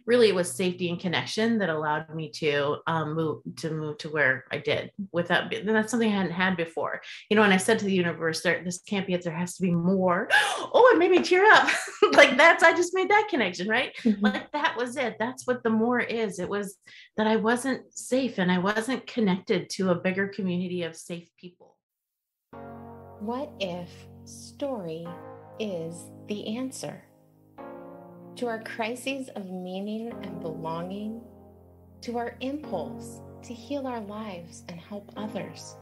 really it was safety and connection that allowed me to move to where I did without, and that's something I hadn't had before. And I said to the universe, this can't be it, there has to be more. Oh, it made me tear up. Like I just made that connection, right? Mm-hmm. Like that was it. That's what the more is. It was that I wasn't safe and I wasn't connected to a bigger community of safe people. What if story is the answer to our crises of meaning and belonging, to our impulse to heal our lives and help others,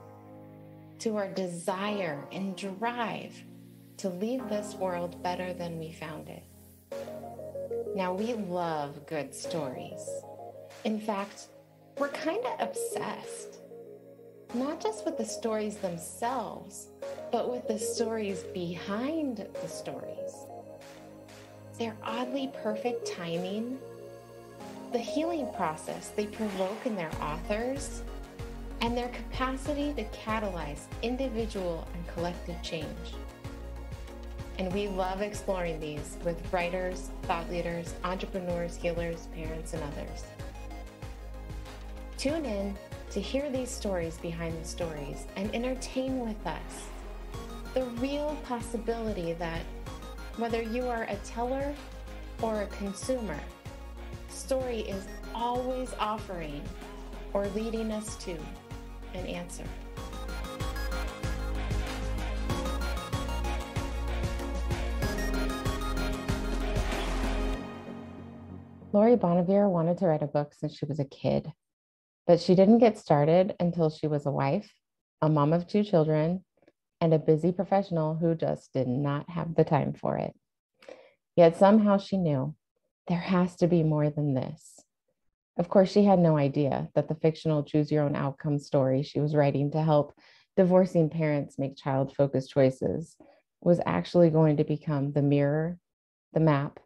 to our desire and drive to leave this world better than we found it? Now, we love good stories. In fact, we're kind of obsessed, not just with the stories themselves, but with the stories behind the stories. Their oddly perfect timing, the healing process they provoke in their authors, and their capacity to catalyze individual and collective change. And we love exploring these with writers, thought leaders, entrepreneurs, healers, parents, and others. Tune in to hear these stories behind the stories and entertain with us the real possibility that whether you are a teller or a consumer, story is always offering or leading us to an answer. Lori Bonnevier wanted to write a book since she was a kid, but she didn't get started until she was a wife, a mom of 2 children, and a busy professional who just did not have the time for it. Yet somehow she knew there has to be more than this. Of course, she had no idea that the fictional choose your own outcome story she was writing to help divorcing parents make child-focused choices was actually going to become the mirror, the map,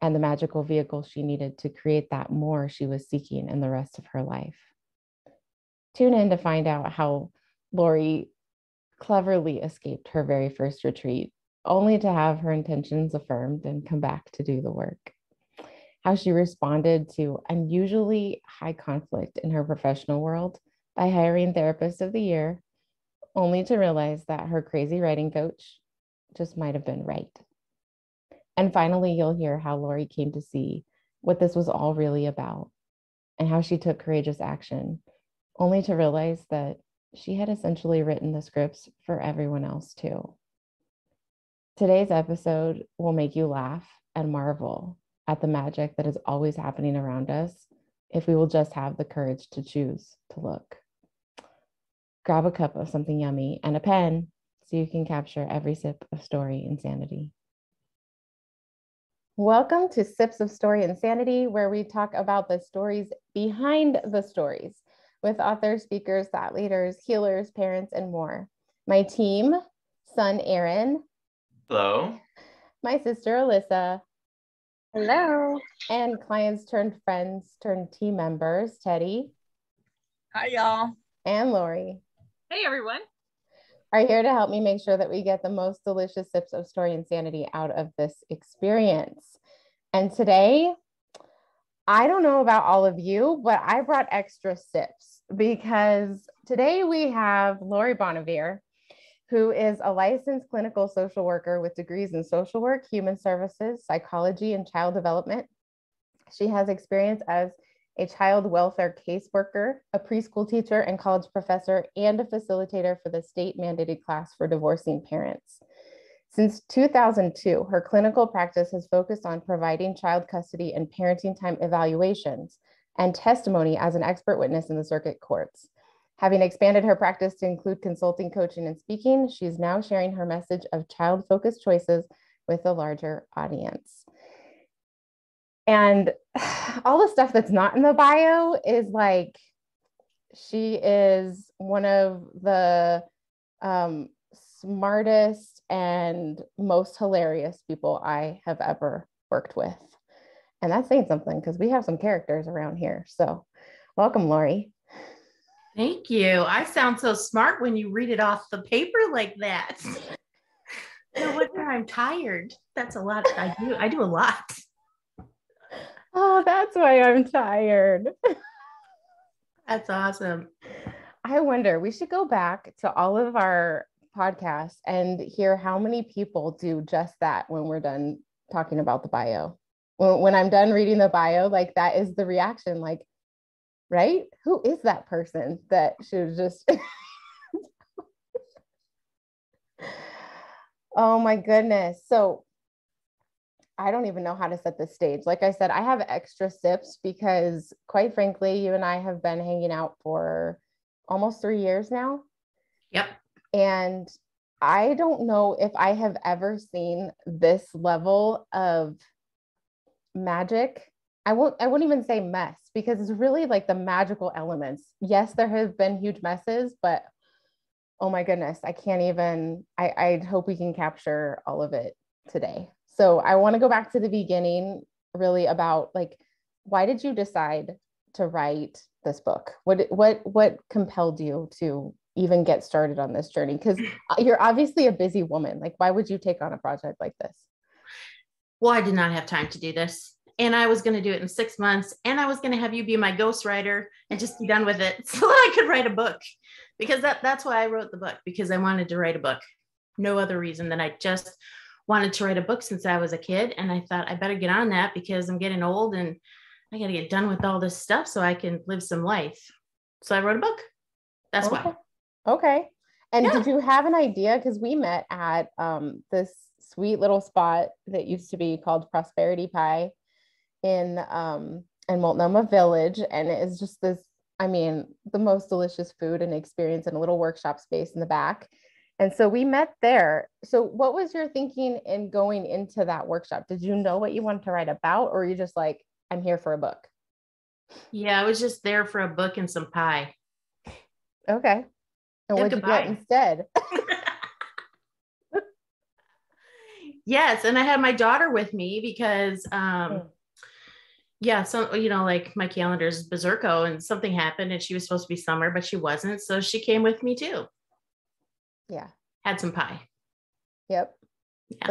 and the magical vehicle she needed to create that more she was seeking in the rest of her life. Tune in to find out how Lori cleverly escaped her very first retreat, only to have her intentions affirmed and come back to do the work. How she responded to unusually high conflict in her professional world by hiring Therapist of the Year, only to realize that her crazy writing coach just might have been right. And finally, you'll hear how Lori came to see what this was all really about and how she took courageous action, only to realize that she had essentially written the scripts for everyone else too. Today's episode will make you laugh and marvel at the magic that is always happening around us if we will just have the courage to choose to look. Grab a cup of something yummy and a pen so you can capture every sip of story insanity. Welcome to Sips of Story Insanity, where we talk about the stories behind the stories with authors, speakers, thought leaders, healers, parents, and more. My team, son Aaron. Hello. My sister Alyssa. Hello. And clients turned friends turned team members, Teddy. Hi, y'all. And Lori. Hey, everyone. Are here to help me make sure that we get the most delicious sips of story insanity out of this experience. And today, I don't know about all of you, but I brought extra sips because today we have Lori Bonnevier, who is a licensed clinical social worker with degrees in social work, human services, psychology, and child development. She has experience as a child welfare caseworker, a preschool teacher and college professor, and a facilitator for the state-mandated class for divorcing parents. Since 2002, her clinical practice has focused on providing child custody and parenting time evaluations and testimony as an expert witness in the circuit courts. Having expanded her practice to include consulting, coaching, and speaking, she is now sharing her message of child-focused choices with a larger audience. And all the stuff that's not in the bio is like, she is one of the smartest and most hilarious people I have ever worked with. And that's saying something because we have some characters around here. So welcome, Lori. Thank you. I sound so smart when you read it off the paper like that. No wonder I'm tired. That's a lot. I do a lot. Oh, that's why I'm tired. That's awesome. I wonder, we should go back to all of our podcasts and hear how many people do just that when we're done talking about the bio. When I'm done reading the bio, like that is the reaction, like, right? Who is that person that should just oh my goodness. So I don't even know how to set the stage. Like I said, I have extra sips because, quite frankly, you and I have been hanging out for almost 3 years now. Yep. And I don't know if I have ever seen this level of magic. I won't even say mess because it's really like the magical elements. Yes, there have been huge messes, but oh my goodness, I can't even, I hope we can capture all of it today. So I want to go back to the beginning, really, about like, why did you decide to write this book? What compelled you to even get started on this journey? Because you're obviously a busy woman. Like, why would you take on a project like this? Well, I did not have time to do this. And I was going to do it in 6 months. And I was going to have you be my ghostwriter and just be done with it so that I could write a book. Because that's why I wrote the book, because I wanted to write a book. No other reason than I just wanted to write a book since I was a kid. And I thought I better get on that because I'm getting old and I got to get done with all this stuff so I can live some life. So I wrote a book. That's Okay. why. Okay. And Yeah. did you have an idea? Because we met at this sweet little spot that used to be called Prosperity Pie in Multnomah Village. And it is just this, I mean, the most delicious food and experience in a little workshop space in the back. And so we met there. So what was your thinking in going into that workshop? Did you know what you wanted to write about, or were you just like, I'm here for a book? Yeah, I was just there for a book and some pie. Okay. And Yeah, what'd you get instead? Yes, and I had my daughter with me because yeah, so like my calendar is berserko and something happened and she was supposed to be summer, but she wasn't. So she came with me too. Yeah. Had some pie. Yep. Yeah.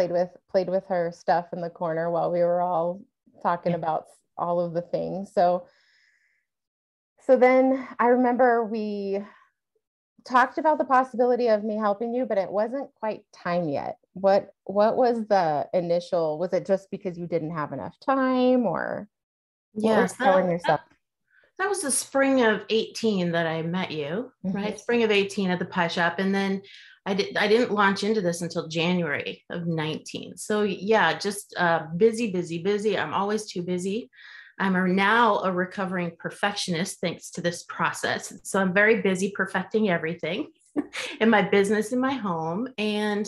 Played with her stuff in the corner while we were all talking about all of the things. So then I remember we talked about the possibility of me helping you, but it wasn't quite time yet. What was the initial, was it just because you didn't have enough time, or what were you telling yourself? That was the spring of 18 that I met you, right? Spring of 18 at the pie shop. And then I didn't launch into this until January of 19. So yeah, just busy. I'm always too busy. I'm now a recovering perfectionist thanks to this process. So I'm very busy perfecting everything in my business, in my home. And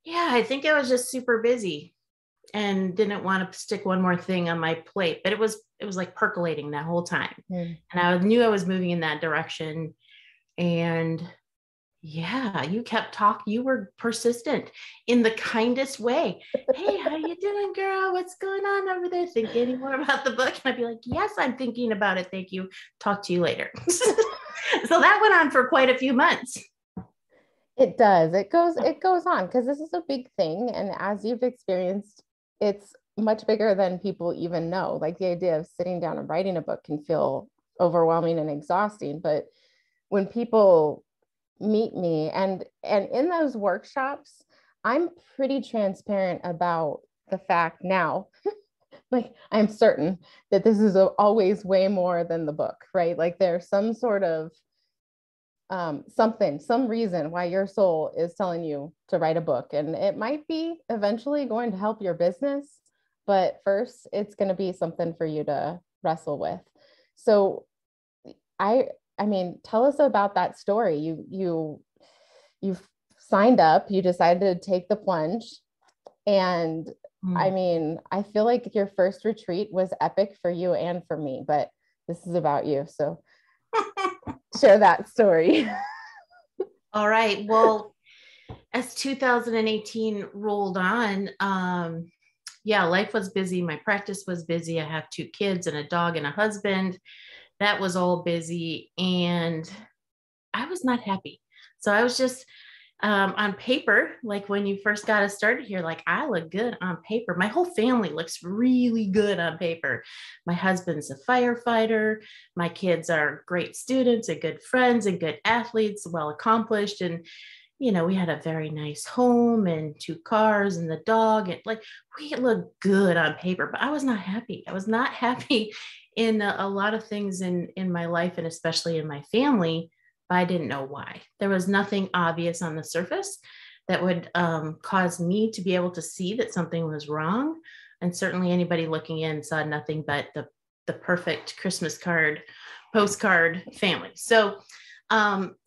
yeah, I think I was just super busy and didn't want to stick one more thing on my plate, but it was like percolating that whole time. And I knew I was moving in that direction. And yeah, you kept talking. You were persistent in the kindest way. Hey, how you doing, girl? What's going on over there? Think any more about the book? And I'd be like, yes, I'm thinking about it. Thank you. Talk to you later. So that went on for quite a few months. It does. It goes on because this is a big thing. And as you've experienced, it's much bigger than people even know. Like the idea of sitting down and writing a book can feel overwhelming and exhausting. But when people meet me and in those workshops, I'm pretty transparent about the fact now, like I'm certain that this is always way more than the book, right? Like there's some sort of some reason why your soul is telling you to write a book, and it might be eventually going to help your business, but first it's going to be something for you to wrestle with. So I mean, tell us about that story. You've signed up, you decided to take the plunge. And I mean, I feel like your first retreat was epic for you and for me, but this is about you. So share that story. All right. Well, as 2018 rolled on, yeah, life was busy. My practice was busy. I have 2 kids and a dog and a husband. That was all busy. And I was not happy. So I was just, on paper, like when you first got us started here, like I look good on paper. My whole family looks really good on paper. My husband's a firefighter. My kids are great students and good friends and good athletes, well accomplished. And, we had a very nice home and 2 cars and the dog. And like we look good on paper, but I was not happy. I was not happy in a lot of things in my life and especially in my family. But I didn't know why. There was nothing obvious on the surface that would cause me to be able to see that something was wrong. And certainly anybody looking in saw nothing but the perfect Christmas card, postcard family. So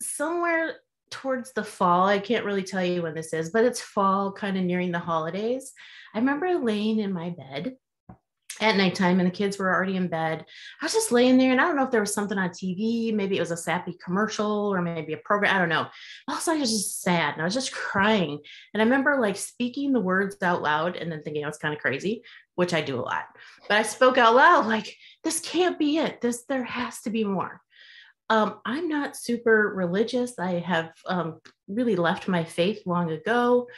somewhere towards the fall, I can't really tell you when this is, but it's fall, kind of nearing the holidays. I remember laying in my bed at nighttime and the kids were already in bed. I was just laying there and I don't know if there was something on TV, maybe it was a sappy commercial or maybe a program, I don't know. Also, I was just sad and I was just crying. And I remember like speaking the words out loud and then thinking I was kind of crazy, which I do a lot, but I spoke out loud like, this can't be it. There has to be more. I'm not super religious. I have really left my faith long ago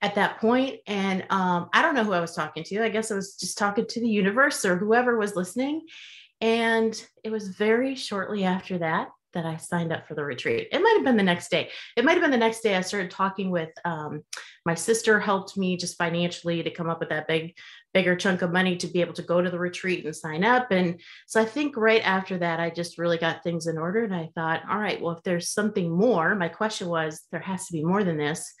at that point. And I don't know who I was talking to. I guess I was just talking to the universe or whoever was listening. And it was very shortly after that I signed up for the retreat. It might have been the next day. It might have been the next day I started talking with my sister helped me just financially to come up with that bigger chunk of money to be able to go to the retreat and sign up. And so I think right after that, I just really got things in order. And I thought, all right, well, if there's something more, my question was, there has to be more than this.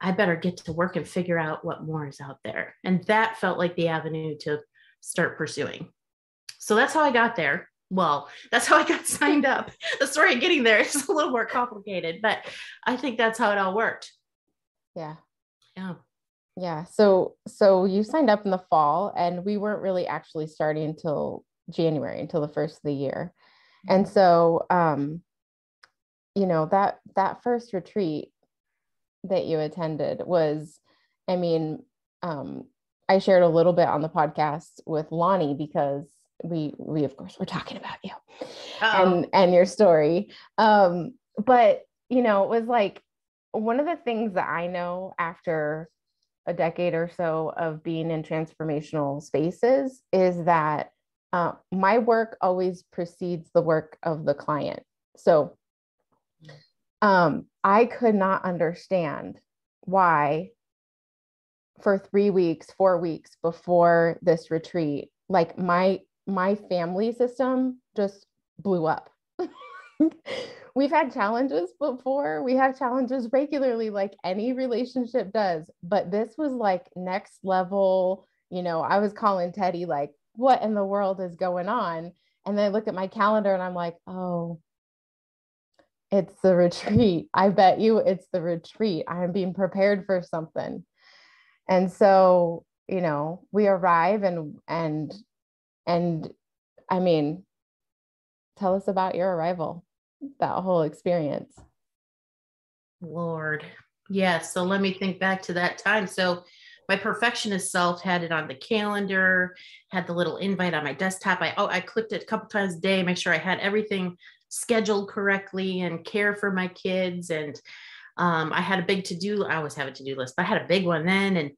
I better get to work and figure out what more is out there. And that felt like the avenue to start pursuing. So that's how I got there. Well, that's how I got signed up. The story of getting there is a little more complicated, but I think that's how it all worked. Yeah. Yeah. Yeah. So you signed up in the fall and we weren't really actually starting until January, until the first of the year. And so, that first retreat that you attended was, I mean, I shared a little bit on the podcast with Lonnie because we of course were talking about you and your story. But it was like one of the things that I know after a decade or so of being in transformational spaces is that my work always precedes the work of the client. So I could not understand why for 3 weeks, 4 weeks before this retreat, like my family system just blew up. We've had challenges before. We have challenges regularly, like any relationship does. But this was like next level. I was calling Teddy like, what in the world is going on? And then I look at my calendar and I'm like, oh, it's the retreat. I bet you it's the retreat. I'm being prepared for something. And so, we arrive and I mean, tell us about your arrival, that whole experience. Lord. Yes. So let me think back to that time. So my perfectionist self had it on the calendar, had the little invite on my desktop. I clicked it a couple times a day, make sure I had everything scheduled correctly and care for my kids. And I had a big to-do. I always have a to-do list, but I had a big one then. And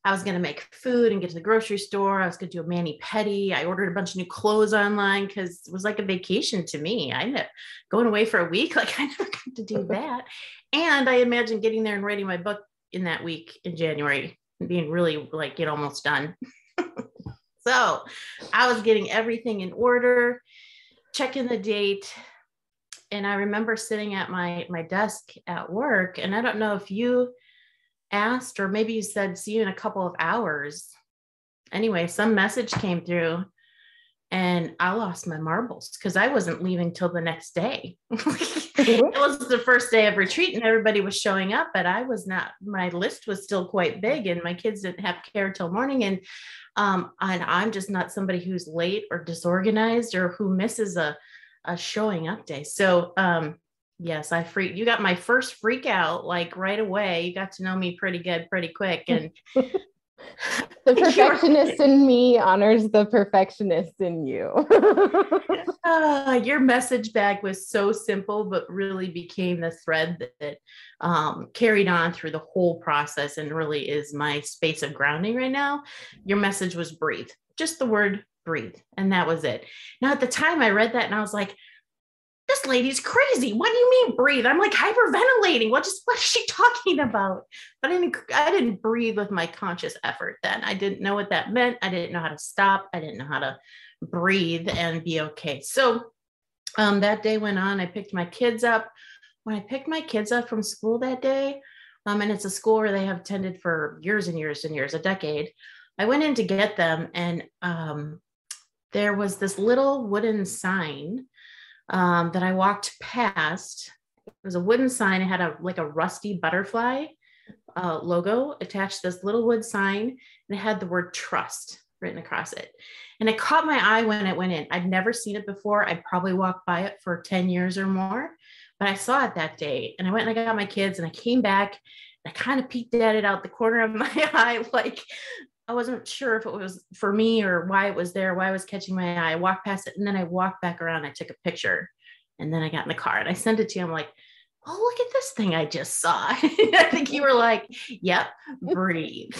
I was going to make food and get to the grocery store. I was going to do a mani-pedi. I ordered a bunch of new clothes online because it was like a vacation to me. I ended up going away for a week. Like I never got to do that. And I imagined getting there and writing my book in that week in January and being really like almost done. So I was getting everything in order, checking the date. And I remember sitting at my desk at work. And I don't know if you asked, or maybe you said, see you in a couple of hours. Anyway, some message came through and I lost my marbles because I wasn't leaving till the next day. It was the first day of retreat and everybody was showing up, but I was not, my list was still quite big and my kids didn't have care till morning. And I'm just not somebody who's late or disorganized or who misses a showing up day. So, yes, you got my first freak out like right away. You got to know me pretty good, pretty quick. And The perfectionist in me honors the perfectionist in you. Your message bag was so simple, but really became the thread that carried on through the whole process and really is my space of grounding right now. Your message was breathe, just the word breathe. And that was it. Now, at the time I read that and I was like, this lady's crazy. What do you mean breathe? I'm like hyperventilating. What is she talking about? But I didn't breathe with my conscious effort then. I didn't know what that meant. I didn't know how to stop. I didn't know how to breathe and be okay. So that day went on. I picked my kids up. When I picked my kids up from school that day, and it's a school where they have attended for years and years and years, a decade, I went in to get them, and there was this little wooden sign that I walked past. It was a wooden sign. It had a rusty butterfly logo attached to this little wood sign, and it had the word trust written across it. And it caught my eye when it went in. I'd never seen it before. I'd probably walked by it for 10 years or more, but I saw it that day. And I went and I got my kids and I came back and I kind of peeked at it out the corner of my eye. Like I wasn't sure if it was for me or why it was there, why I was catching my eye. I walked past it and then I walked back around. I took a picture and then I got in the car and I sent it to you. I'm like, oh, look at this thing I just saw. I think you were like, yep, breathe.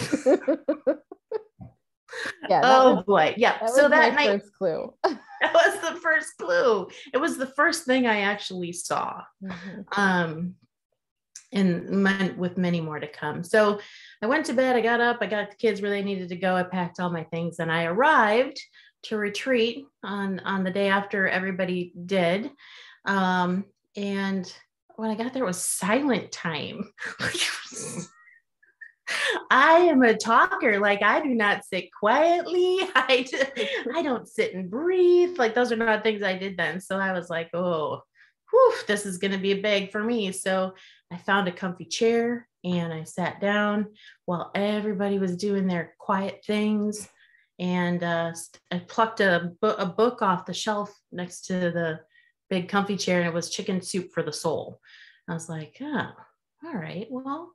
Yeah. Oh boy. Yeah. So that night, first clue. That was the first clue. It was the first thing I actually saw. Mm-hmm. And with many more to come. So I went to bed, I got up, I got the kids where they needed to go. I packed all my things and I arrived to retreat on the day after everybody did. And when I got there, it was silent time. I am a talker. Like I do not sit quietly. I don't sit and breathe. Like those are not things I did then. So I was like, oh, whew, this is going to be big for me. So I found a comfy chair and I sat down while everybody was doing their quiet things. And I plucked a book off the shelf next to the big comfy chair, and it was Chicken Soup for the Soul. I was like, oh, all right, well,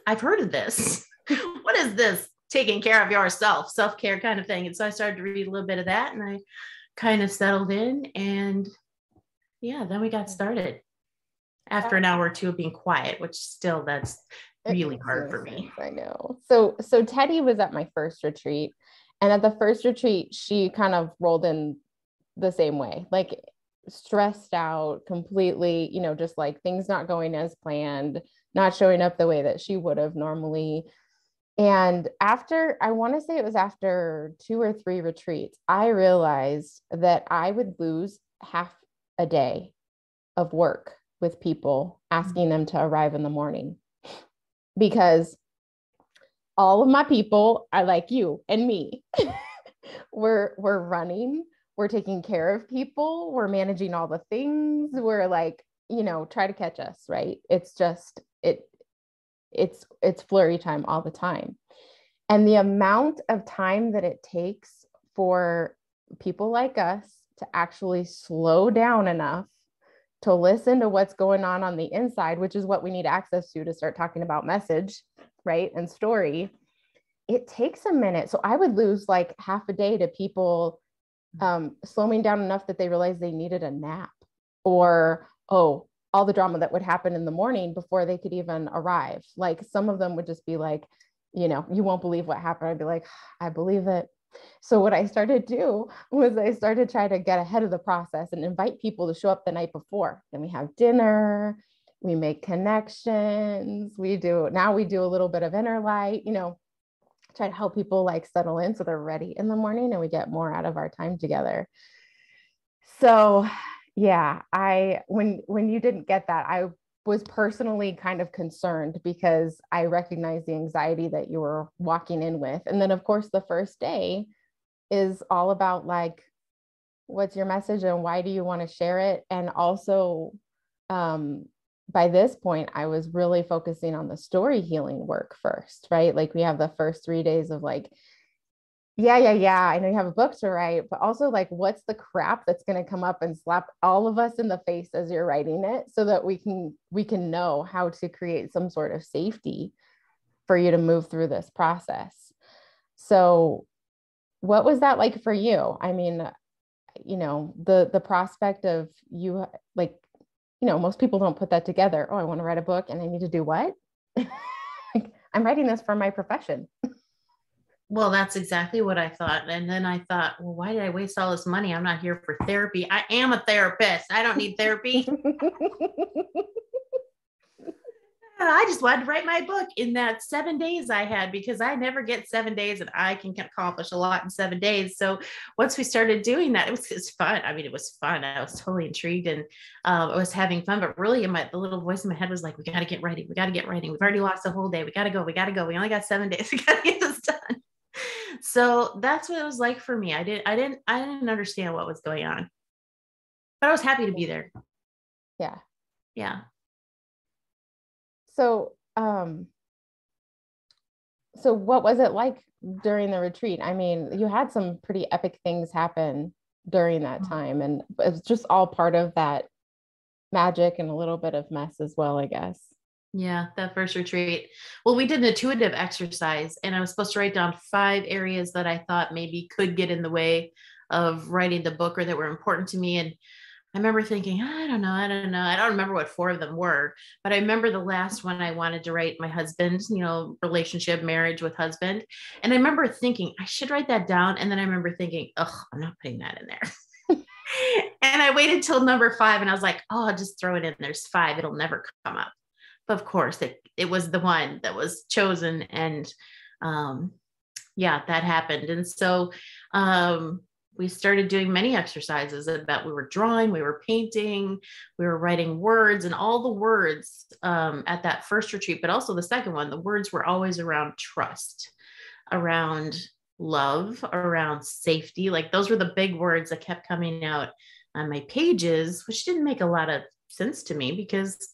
I've heard of this. What is this? Taking care of yourself, self-care kind of thing. And so I started to read a little bit of that and I kind of settled in, and yeah, then we got started after an hour or two of being quiet, which still that's really hard for me. I know. So Teddy was at my first retreat, and at the first retreat, she kind of rolled in the same way, like stressed out completely, just like things not going as planned, not showing up the way that she would have normally. And I want to say it was after 2 or 3 retreats, I realized that I would lose half a day of work with people, asking them to arrive in the morning, because all of my people are like you and me. we're running, we're taking care of people, we're managing all the things, we're like, try to catch us, right? It's just, it's flurry time all the time. And the amount of time that it takes for people like us to actually slow down enough to listen to what's going on the inside, which is what we need access to start talking about message, right? And story. It takes a minute. So I would lose like half a day to people slowing down enough that they realized they needed a nap, or, all the drama that would happen in the morning before they could even arrive. Like some of them would just be like, you won't believe what happened. I'd be like, I believe it. So what I started to do was I started trying to get ahead of the process and invite people to show up the night before. Then we have dinner, we make connections, we do a little bit of inner light, try to help people like settle in so they're ready in the morning and we get more out of our time together. So yeah, when you didn't get that, I was personally kind of concerned because I recognized the anxiety that you were walking in with. And then of course the first day is all about like, what's your message and why do you want to share it? And also by this point, I was really focusing on the story healing work first, right? Like we have the first 3 days of like, yeah, I know you have a book to write, but also like, what's the crap that's going to come up and slap all of us in the face as you're writing it, so that we can know how to create some sort of safety for you to move through this process. So what was that like for you? I mean, the prospect of you, like, most people don't put that together. Oh, I want to write a book and I need to do what? Like, I'm writing this for my profession. Well, that's exactly what I thought. And then I thought, well, why did I waste all this money? I'm not here for therapy. I am a therapist. I don't need therapy. I just wanted to write my book in that 7 days I had, because I never get 7 days and I can accomplish a lot in 7 days. So once we started doing that, it was fun. I mean, it was fun. I was totally intrigued, and I was having fun, but really the little voice in my head was like, we got to get ready. We got to get ready. We've already lost the whole day. We got to go. We got to go. We only got 7 days. We got to get this done. So that's what it was like for me. I didn't understand what was going on, but I was happy to be there. Yeah. Yeah. So, so what was it like during the retreat? I mean, you had some pretty epic things happen during that time, and it's just all part of that magic and a little bit of mess as well, I guess. Yeah, that first retreat. Well, we did an intuitive exercise, and I was supposed to write down 5 areas that I thought maybe could get in the way of writing the book or that were important to me. And I remember thinking, I don't know. I don't remember what 4 of them were, but I remember the last one I wanted to write my husband, relationship, marriage with husband. And I remember thinking I should write that down. And then I remember thinking, oh, I'm not putting that in there. And I waited till number 5, and I was like, oh, I'll just throw it in. There's 5. It'll never come up. But of course it was the one that was chosen. And yeah, that happened. And so we started doing many exercises about, we were drawing, we were painting, we were writing words, and all the words at that first retreat, but also the second one, the words were always around trust, around love, around safety. Like, those were the big words that kept coming out on my pages, which didn't make a lot of sense to me because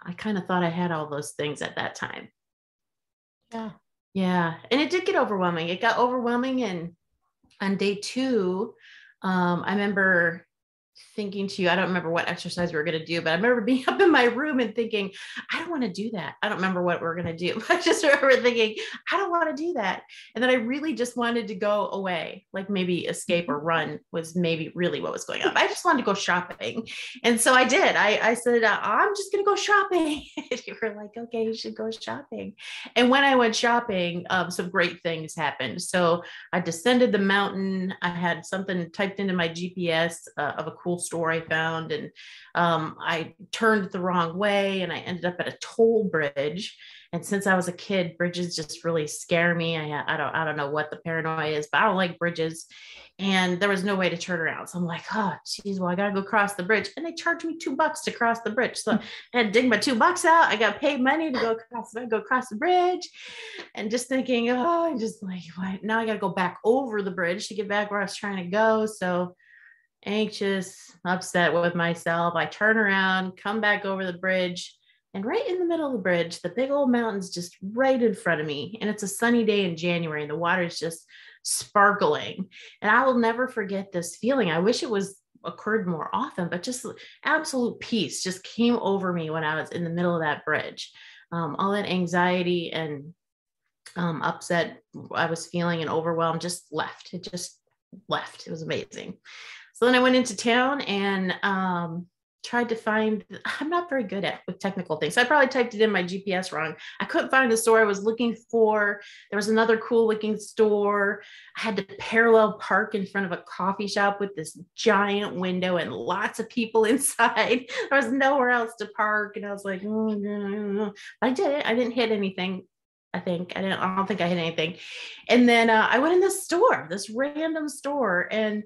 I kind of thought I had all those things at that time. Yeah. Yeah. And it did get overwhelming. It got overwhelming. And on day 2, I remember thinking to you, I don't remember what exercise we were going to do, but I remember being up in my room and thinking, I don't want to do that. I don't remember what we're going to do. I just remember thinking, I don't want to do that. And then I really just wanted to go away, like maybe escape or run was maybe really what was going on. I just wanted to go shopping. And so I did. I said, I'm just going to go shopping. And you were like, okay, you should go shopping. And when I went shopping, some great things happened. So I descended the mountain. I had something typed into my GPS of a cool store I found, and I turned the wrong way, and I ended up at a toll bridge. And since I was a kid, bridges just really scare me. I don't know what the paranoia is, but I don't like bridges. And there was no way to turn around. So I'm like, oh, geez, well, I got to go cross the bridge. And they charged me $2 to cross the bridge. So I had to dig my $2 out. I got paid money to go across the bridge. And just thinking, oh, I'm just like, what? Now I got to go back over the bridge to get back where I was trying to go. So anxious, upset with myself. I turn around, come back over the bridge. And right in the middle of the bridge, the big old mountain's just right in front of me. And it's a sunny day in January, and the water's just sparkling. And I will never forget this feeling. I wish it was occurred more often, but just absolute peace just came over me when I was in the middle of that bridge. All that anxiety and upset I was feeling and overwhelmed just left. It just left. It was amazing. So then I went into town and tried to find, I'm not very good with technical things. I probably typed it in my GPS wrong. I couldn't find the store I was looking for. There was another cool looking store. I had to parallel park in front of a coffee shop with this giant window and lots of people inside. There was nowhere else to park. And I was like, oh, no. But I did it. I didn't hit anything. I don't think I hit anything. And then I went in this store, this random store, and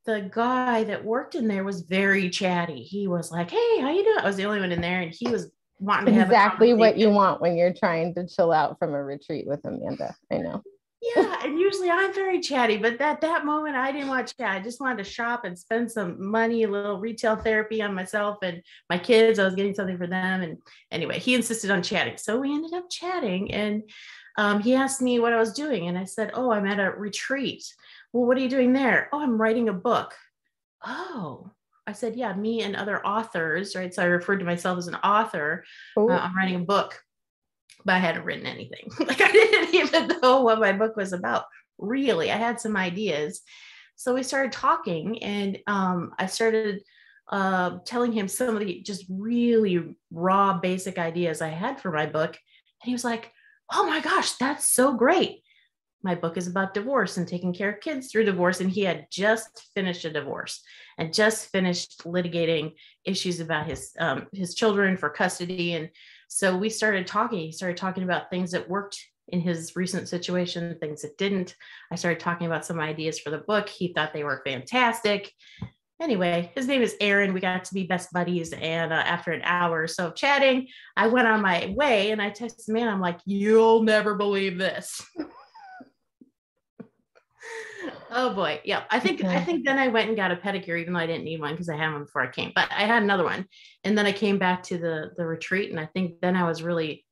the guy that worked in there was very chatty. He was like, hey, how you doing? I was the only one in there, and he was wanting to have exactly what you want when you're trying to chill out from a retreat with Amanda. I know. Yeah, and usually I'm very chatty, but that moment I didn't want to chat. I just wanted to shop and spend some money, a little retail therapy on myself and my kids. I was getting something for them. And anyway, he insisted on chatting. So we ended up chatting, and he asked me what I was doing. And I said, oh, I'm at a retreat. Well, what are you doing there? Oh, I'm writing a book. Oh, I said, yeah, me and other authors, right? So I referred to myself as an author. I'm writing a book, but I hadn't written anything. Like, I didn't even know what my book was about. really. I had some ideas. So we started talking, and I started telling him some of the just really raw, basic ideas I had for my book. And he was like, oh my gosh, that's so great. My book is about divorce and taking care of kids through divorce. And he had just finished a divorce and just finished litigating issues about his children for custody. And so we started talking. He started talking about things that worked in his recent situation, things that didn't. I started talking about some ideas for the book. He thought they were fantastic. Anyway, his name is Aaron. We got to be best buddies. And after an hour or so of chatting, I went on my way and I texted man, I'm like, you'll never believe this. Oh boy. Yeah. I think then I went and got a pedicure, even though I didn't need one because I had one before I came, but I had another one. And then I came back to the retreat. And I think then I was really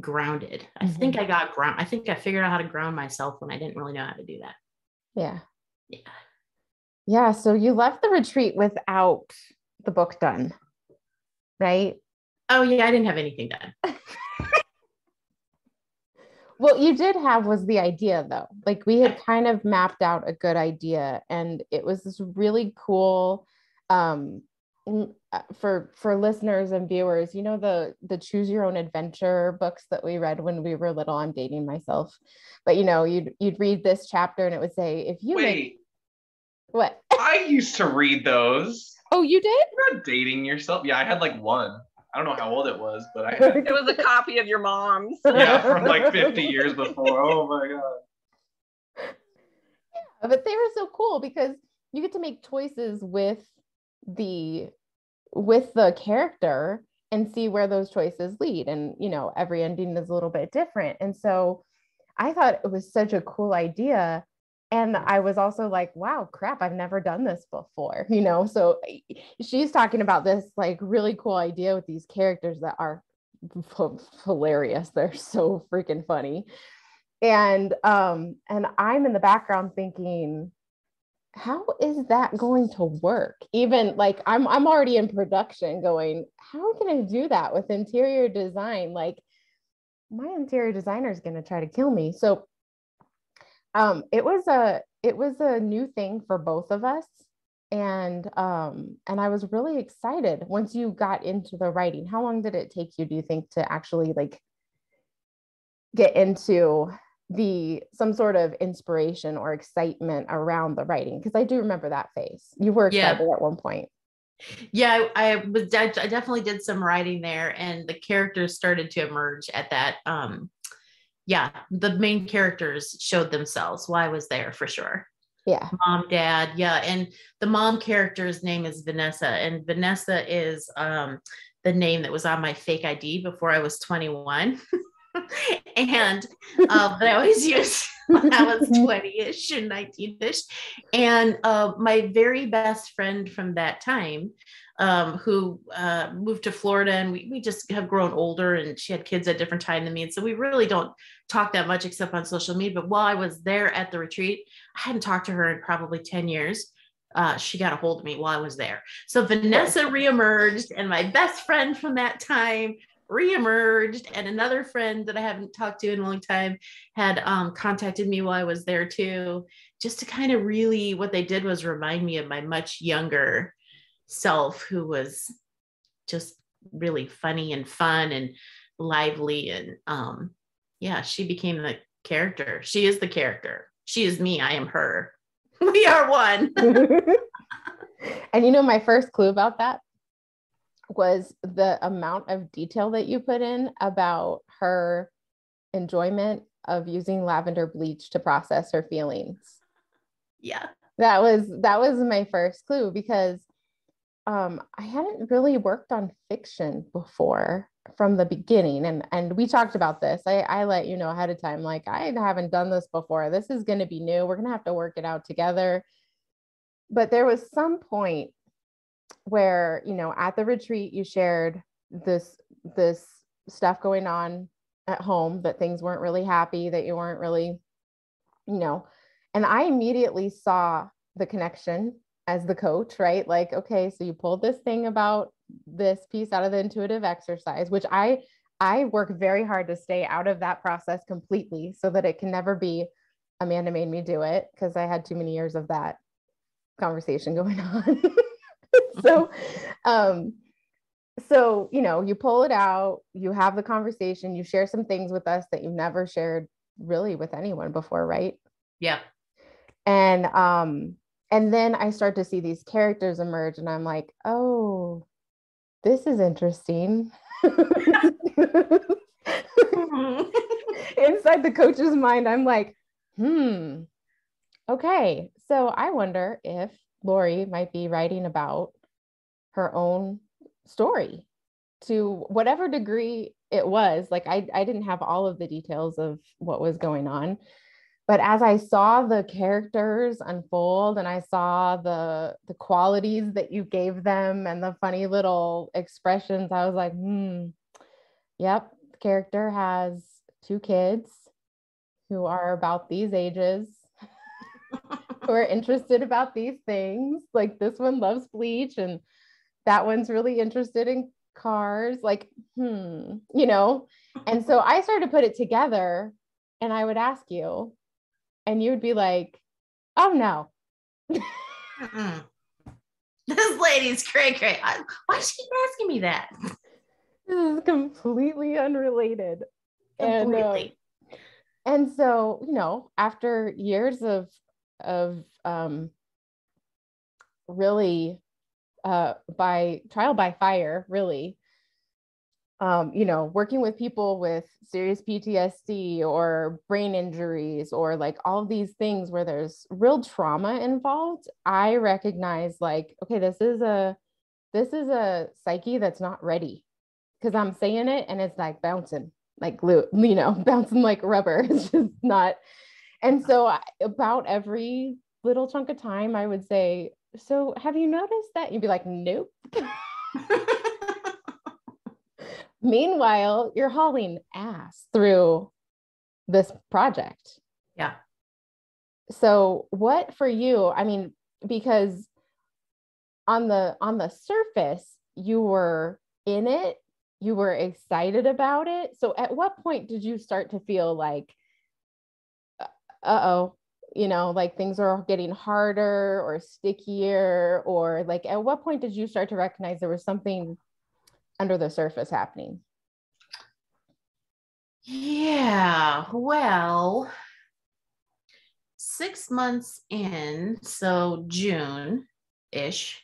grounded. I think I got ground. I think I figured out how to ground myself when I didn't really know how to do that. Yeah. Yeah. Yeah. So you left the retreat without the book done, right? Oh yeah. I didn't have anything done. What you did have was the idea, though. Like we had kind of mapped out a good idea, and it was this really cool, for listeners and viewers, you know, the choose your own adventure books that we read when we were little. I'm dating myself, but you know, you'd read this chapter and it would say, if you Wait, what? I used to read those. Oh, you did? You're not dating yourself. Yeah, I had like one. I don't know how old it was, but I had It was a copy of your mom's. yeah, from like 50 years before. Oh my God. Yeah, but they were so cool because you get to make choices with the character and see where those choices lead. And, you know, every ending is a little bit different. And so I thought it was such a cool idea. And I was also like, wow, crap, I've never done this before, you know? So she's talking about this like really cool idea with these characters that are hilarious. They're so freaking funny. And I'm in the background thinking, how is that going to work? Even like I'm already in production going, how can I do that with interior design? Like my interior designer is going to try to kill me. So it was a new thing for both of us. And I was really excited once you got into the writing. How long did it take you, do you think, to actually like get into some sort of inspiration or excitement around the writing? Because I do remember that phase. You were excited at one point. Yeah, I definitely did some writing there, and the characters started to emerge at that. The main characters showed themselves while I was there for sure. Yeah. Mom, dad. Yeah. And the mom character's name is Vanessa, and Vanessa is the name that was on my fake ID before I was 21. And but I always used when I was 20-ish and 19-ish. And my very best friend from that time, who moved to Florida, and we just have grown older, and she had kids at different time than me. And so we really don't talk that much except on social media. But while I was there at the retreat, I hadn't talked to her in probably 10 years. She got a hold of me while I was there. So Vanessa reemerged, and my best friend from that time reemerged, and another friend that I haven't talked to in a long time had contacted me while I was there too, just to kind of really, what they did was remind me of my much younger self, who was just really funny and fun and lively. And she became the character. She is the character. She is me. I am her. We are one. And you know, my first clue about that was the amount of detail that you put in about her enjoyment of using lavender bleach to process her feelings. Yeah. That was my first clue, because I hadn't really worked on fiction before from the beginning. And we talked about this. I let you know ahead of time, like, I haven't done this before. This is going to be new. We're going to have to work it out together. But there was some point where, you know, at the retreat, you shared this stuff going on at home, that things weren't really happy, that you weren't really, you know, and I immediately saw the connection as the coach, right? Like, okay, so you pulled this thing about this piece out of the intuitive exercise, which I work very hard to stay out of that process completely so that it can never be Amanda made me do it because I had too many years of that conversation going on. So, you pull it out, you have the conversation, you share some things with us that you've never shared really with anyone before, right? Yeah. And then I start to see these characters emerge, and I'm like, oh, this is interesting. Inside the coach's mind, I'm like, okay. So I wonder if Lori might be writing about her own story to whatever degree it was. Like I didn't have all of the details of what was going on, but as I saw the characters unfold and I saw the qualities that you gave them and the funny little expressions, I was like, yep, the character has 2 kids who are about these ages, who are interested about these things. Like this one loves bleach and that one's really interested in cars. Like, And so I started to put it together, and I would ask you, and you would be like, oh no. This lady's cray. Why is she asking me that? This is completely unrelated. Completely. And so, after years of really by trial by fire, really, working with people with serious PTSD or brain injuries or like all of these things where there's real trauma involved, I recognize like, okay, this is a psyche that's not ready, because I'm saying it and it's like bouncing like glue, bouncing like rubber. It's just not. And so about every little chunk of time, I would say, so have you noticed that? You'd be like, nope. Meanwhile, you're hauling ass through this project. Yeah. So what for you, I mean, because on the surface, you were in it, you were excited about it. So at what point did you start to feel like, uh-oh, like things are getting harder or stickier, or like at what point did you start to recognize there was something under the surface happening? Yeah, well, 6 months in, so June-ish,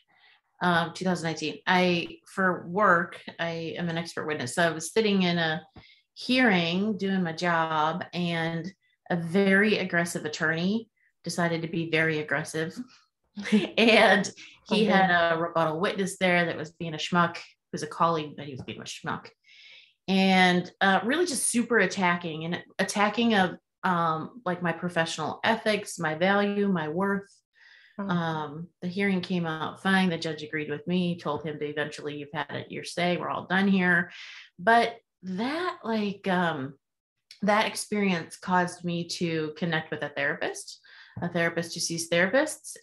2019, for work, I am an expert witness. So I was sitting in a hearing doing my job, and a very aggressive attorney decided to be very aggressive. And he had a rebuttal witness there that was being a schmuck, who's a colleague, but he was being a schmuck. And really just super attacking of like my professional ethics, my value, my worth. The hearing came out fine. The judge agreed with me, told him to eventually, you've had it, your say, we're all done here. But that that experience caused me to connect with a therapist who sees therapists,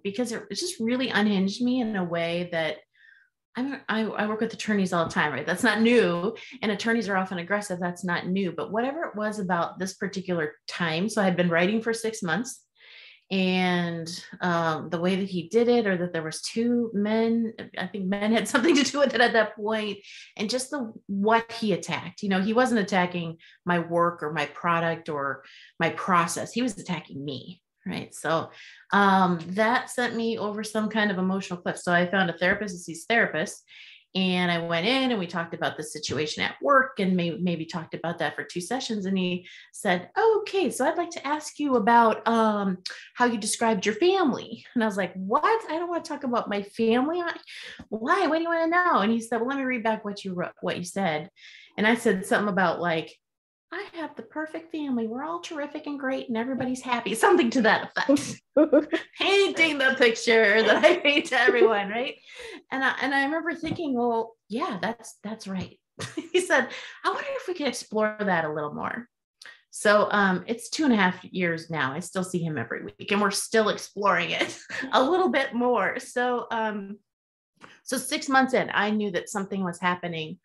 because it just really unhinged me in a way that I work with attorneys all the time, right? That's not new. And attorneys are often aggressive. That's not new. But whatever it was about this particular time, so I had been writing for 6 months, and the way that he did it, or that there was 2 men, I think men had something to do with it at that point, and just what he attacked. He wasn't attacking my work or my product or my process. He was attacking me. Right. So that sent me over some kind of emotional cliff. So I found a therapist who sees therapists, and I went in and we talked about the situation at work, and maybe talked about that for 2 sessions. And he said, oh, okay, so I'd like to ask you about how you described your family. And I was like, what? I don't want to talk about my family. Why? What do you want to know? And he said, well, let me read back what you wrote, what you said. And I said something about like, I have the perfect family. We're all terrific and great and everybody's happy. Something to that effect. Painting the picture that I paint to everyone, right? And I remember thinking, well, yeah, that's right. He said, I wonder if we could explore that a little more. So it's 2.5 years now. I still see him every week, and we're still exploring it a little bit more. So 6 months in, I knew that something was happening,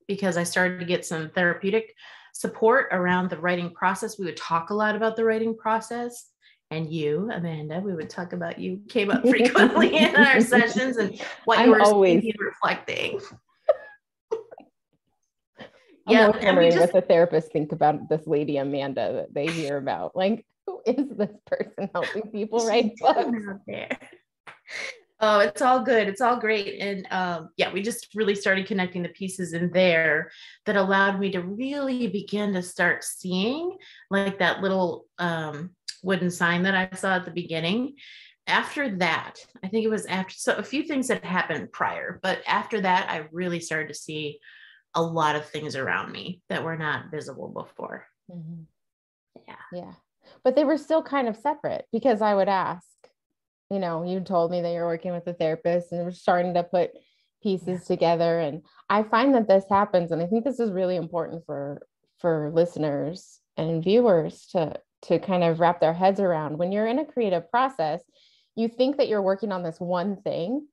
because I started to get some therapeutic support around the writing process. We would talk a lot about the writing process. And you, Amanda, we would talk about you came up frequently in our sessions and what you were always thinking and reflecting. I'm always wondering what the therapists think about this lady Amanda that they hear about. Like, who is this person helping people write books? Oh, it's all good. It's all great. And yeah, we just really started connecting the pieces in there that allowed me to really begin to start seeing like that little wooden sign that I saw at the beginning. After that, I think it was after, so a few things that happened prior, but after that, I really started to see a lot of things around me that were not visible before. Mm-hmm. Yeah. Yeah. But they were still kind of separate because I would ask, you know, you told me that you're working with a therapist and we're starting to put pieces together. And I find that this happens. And I think this is really important for listeners and viewers to kind of wrap their heads around. When you're in a creative process, you think that you're working on this one thing,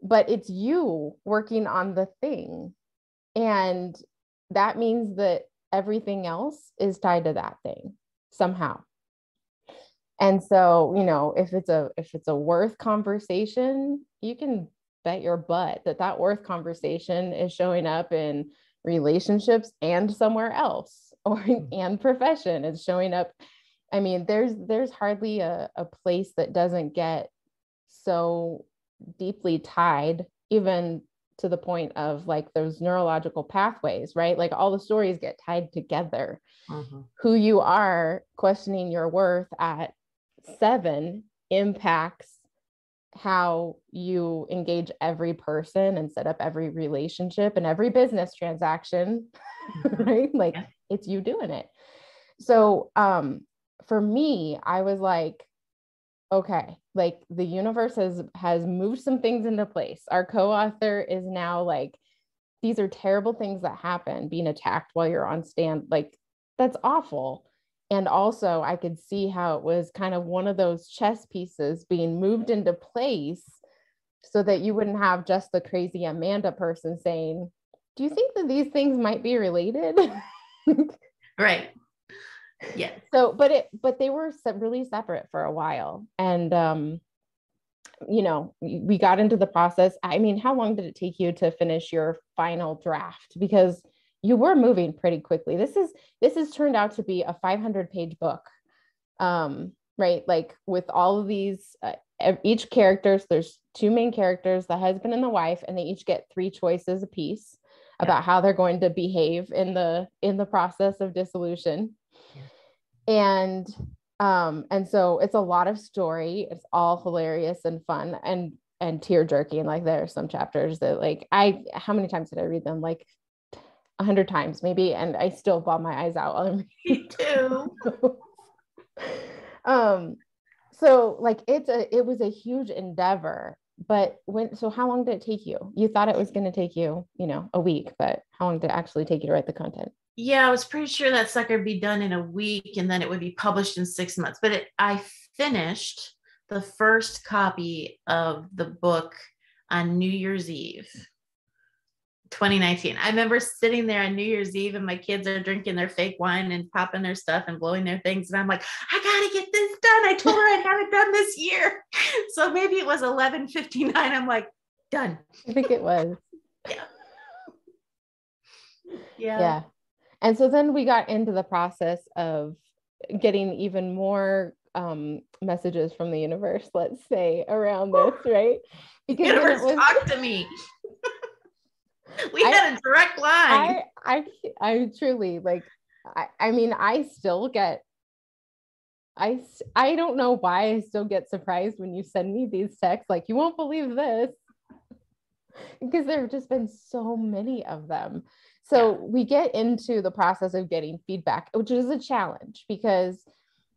but it's you working on the thing. And that means that everything else is tied to that thing somehow. And so, you know, if it's a worth conversation, you can bet your butt that worth conversation is showing up in relationships and somewhere else, or and profession is showing up. I mean, there's hardly a place that doesn't get so deeply tied, even to the point of like those neurological pathways, right? Like all the stories get tied together. Mm-hmm. Who you are, questioning your worth at 7 impacts how you engage every person and set up every relationship and every business transaction, right? Like it's you doing it. So for me, I was like, okay, like the universe has moved some things into place. Our co-author is now like, these are terrible things that happen, being attacked while you're on stand, like that's awful. And also I could see how it was kind of one of those chess pieces being moved into place so that you wouldn't have just the crazy Amanda person saying, do you think that these things might be related? Right. Yeah. So, but they were really separate for a while. And, you know, we got into the process. I mean, how long did it take you to finish your final draft? Because you were moving pretty quickly. This has turned out to be a 500-page book, right? Like with all of these, each characters, there's 2 main characters, the husband and the wife, and they each get 3 choices a piece about how they're going to behave in the process of dissolution. And so it's a lot of story. It's all hilarious and fun and tear jerking. Like there are some chapters that like how many times did I read them? Like 100 times maybe, and I still bawl my eyes out while I'm reading. Me too. So like it was a huge endeavor. But so how long did it take you? You thought it was going to take you, you know, a week, but how long did it actually take you to write the content? Yeah, I was pretty sure that sucker would be done in a week and then it would be published in 6 months. But I finished the first copy of the book on New Year's Eve, 2019. I remember sitting there on New Year's Eve and my kids are drinking their fake wine and popping their stuff and blowing their things. And I'm like, I got to get this done. I told her I'd have it done this year. So maybe it was 11:59. I'm like, done. I think it was. Yeah. And so then we got into the process of getting even more messages from the universe, let's say, around this, right? Because the universe talked to me. We had a direct line. I truly like, I mean, I still get, I don't know why I still get surprised when you send me these texts, like, you won't believe this, because there have just been so many of them. So we get into the process of getting feedback, which is a challenge because,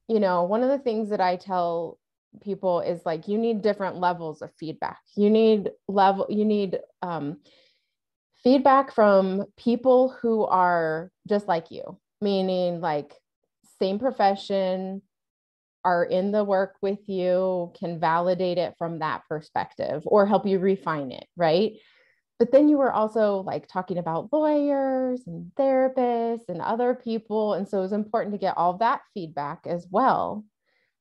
you know, one of the things that I tell people is like, you need different levels of feedback. You need feedback from people who are just like you, meaning like same profession, are in the work with you, can validate it from that perspective or help you refine it, right? but then you were also like talking about lawyers and therapists and other people. And so it was important to get all that feedback as well.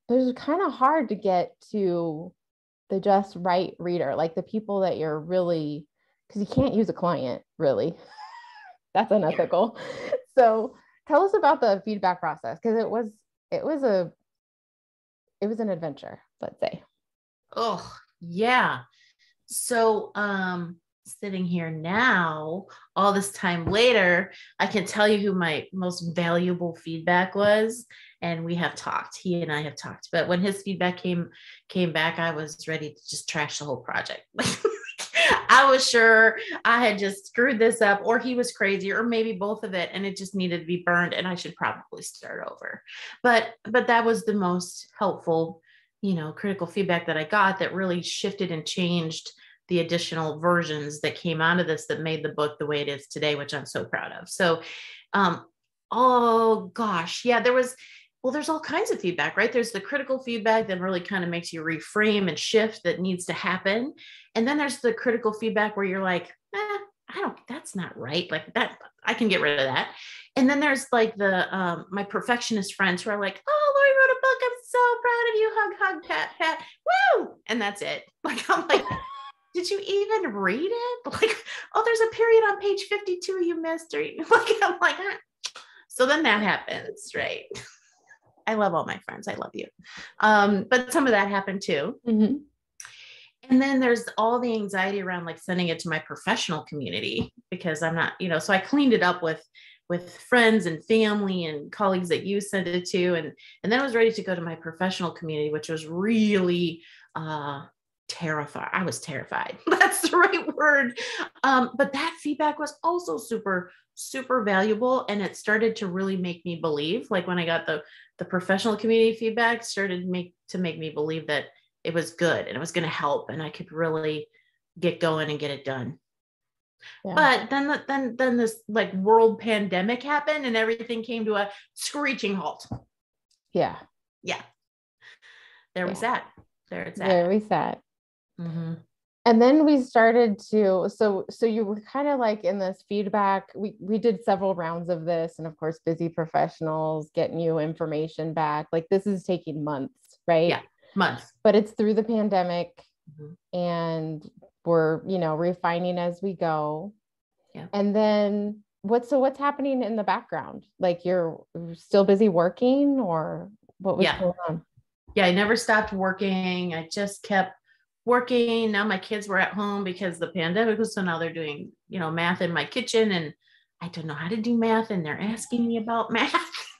But it was kind of hard to get to the just right reader, like the people that you're really, because you can't use a client really. That's unethical. So tell us about the feedback process, because it was an adventure, let's say. Oh, yeah. So, sitting here now, all this time later, I can tell you who my most valuable feedback was. And we have talked, he and I have talked, but when his feedback came back, I was ready to just trash the whole project. I was sure I had just screwed this up, or he was crazy, or maybe both of it, and it just needed to be burned and I should probably start over. But that was the most helpful, critical feedback that I got, that really shifted and changed the additional versions that came out of this, that made the book the way it is today, which I'm so proud of. So, oh gosh, yeah, there's all kinds of feedback, right? There's the critical feedback that really kind of makes you reframe and shift, that needs to happen. And then there's the critical feedback where you're like, that's not right. Like that, I can get rid of that. And then there's like the, my perfectionist friends who are like, oh, Lori wrote a book. I'm so proud of you. Hug, hug, pat, pat. Woo. And that's it. Like, I'm like, did you even read it? Like, oh, there's a period on page 52 you missed. Or like, I'm like, so then that happens, right? I love all my friends. I love you. But some of that happened too. Mm-hmm. And then there's all the anxiety around like sending it to my professional community, because I'm not, so I cleaned it up with friends and family and colleagues that you sent it to. And then I was ready to go to my professional community, which was really terrified. I was terrified. That's the right word. But that feedback was also super, super valuable. And it started to really make me believe, like when I got the professional community feedback, started to make me believe that it was good and it was going to help and I could really get going and get it done. Yeah. But then this like world pandemic happened and everything came to a screeching halt. Yeah. Yeah. There we sat. There we sat. Mm-hmm. And then we started to, so you were kind of like in this feedback. We did several rounds of this, and of course, busy professionals getting you information back. Like this is taking months, right? Yeah, months. But it's through the pandemic, and we're, refining as we go. Yeah. And then what's happening in the background? Like you're still busy working, or what was going on? Yeah, I never stopped working. I just kept working. Now my kids were at home because the pandemic was, so now they're doing, math in my kitchen, and I don't know how to do math and they're asking me about math.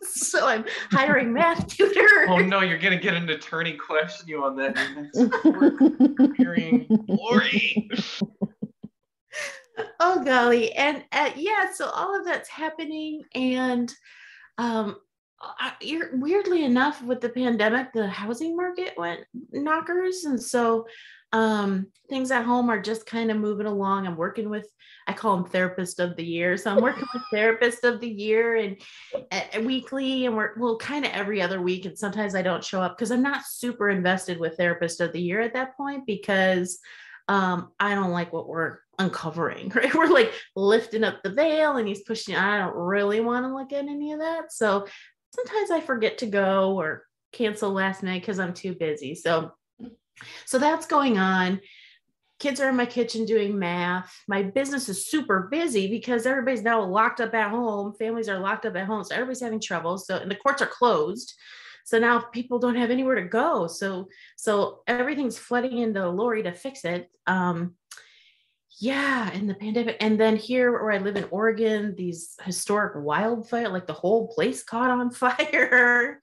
So I'm hiring math tutors. Oh no, you're going to get an attorney question you on that. Hearing Lori. Oh golly. And so all of that's happening. And weirdly enough, with the pandemic, the housing market went knockers. And so things at home are just kind of moving along. I'm working with, I call them therapist of the year. So I'm working with therapist of the year and weekly, and we're kind of every other week. And sometimes I don't show up because I'm not super invested with therapist of the year at that point, because I don't like what we're uncovering, right? We're like lifting up the veil and he's pushing. I don't really want to look at any of that. So sometimes I forget to go or cancel last minute because I'm too busy. So that's going on. Kids are in my kitchen doing math. My business is super busy because everybody's now locked up at home. Families are locked up at home. So everybody's having trouble. So, and the courts are closed. So now people don't have anywhere to go. So everything's flooding into Lori to fix it. In the pandemic. And then here where I live in Oregon, these historic wildfire, like the whole place caught on fire.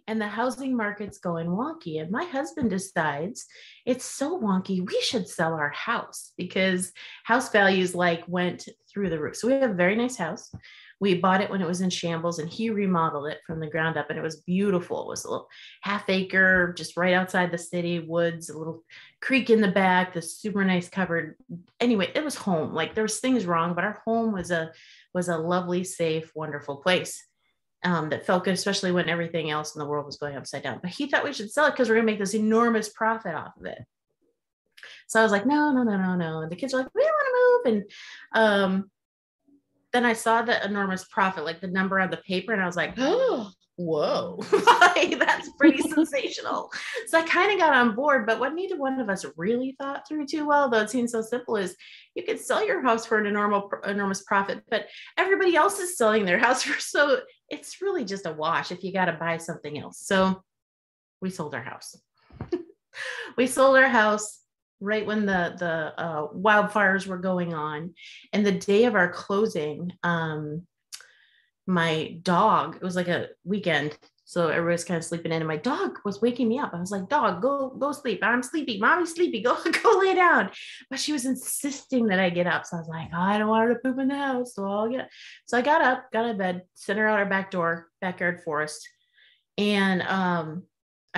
And the housing market's going wonky. And my husband decides it's so wonky, we should sell our house, because house values went through the roof. So we have a very nice house. We bought it when it was in shambles, and he remodeled it from the ground up, and it was beautiful. It was a little half acre, just right outside the city, woods, a little creek in the back, this super nice covered. Anyway, it was home. Like there was things wrong, but our home was a lovely, safe, wonderful place. That felt good, especially when everything else in the world was going upside down. But he thought we should sell it because we're going to make this enormous profit off of it. So I was like, no. And the kids are like, we don't want to move. And then I saw the enormous profit, like the number on the paper, and I was like, oh, whoa, like, that's pretty sensational. So I kind of got on board, but what neither one of us really thought through too well, though it seems so simple, is you could sell your house for an enormous profit, but everybody else is selling their house for, so it's really just a wash if you got to buy something else. So we sold our house. We sold our house right when the wildfires were going on. And the day of our closing, my dog, it was like a weekend, so everybody's kind of sleeping in, and my dog was waking me up. I was like, dog, go sleep. I'm sleepy. Mommy's sleepy. Go lay down. But she was insisting that I get up. So I was like, oh, I don't want her to poop in the house. So I'll get up. So I got up, got out of bed, sent her out our back door, backyard forest. And I'm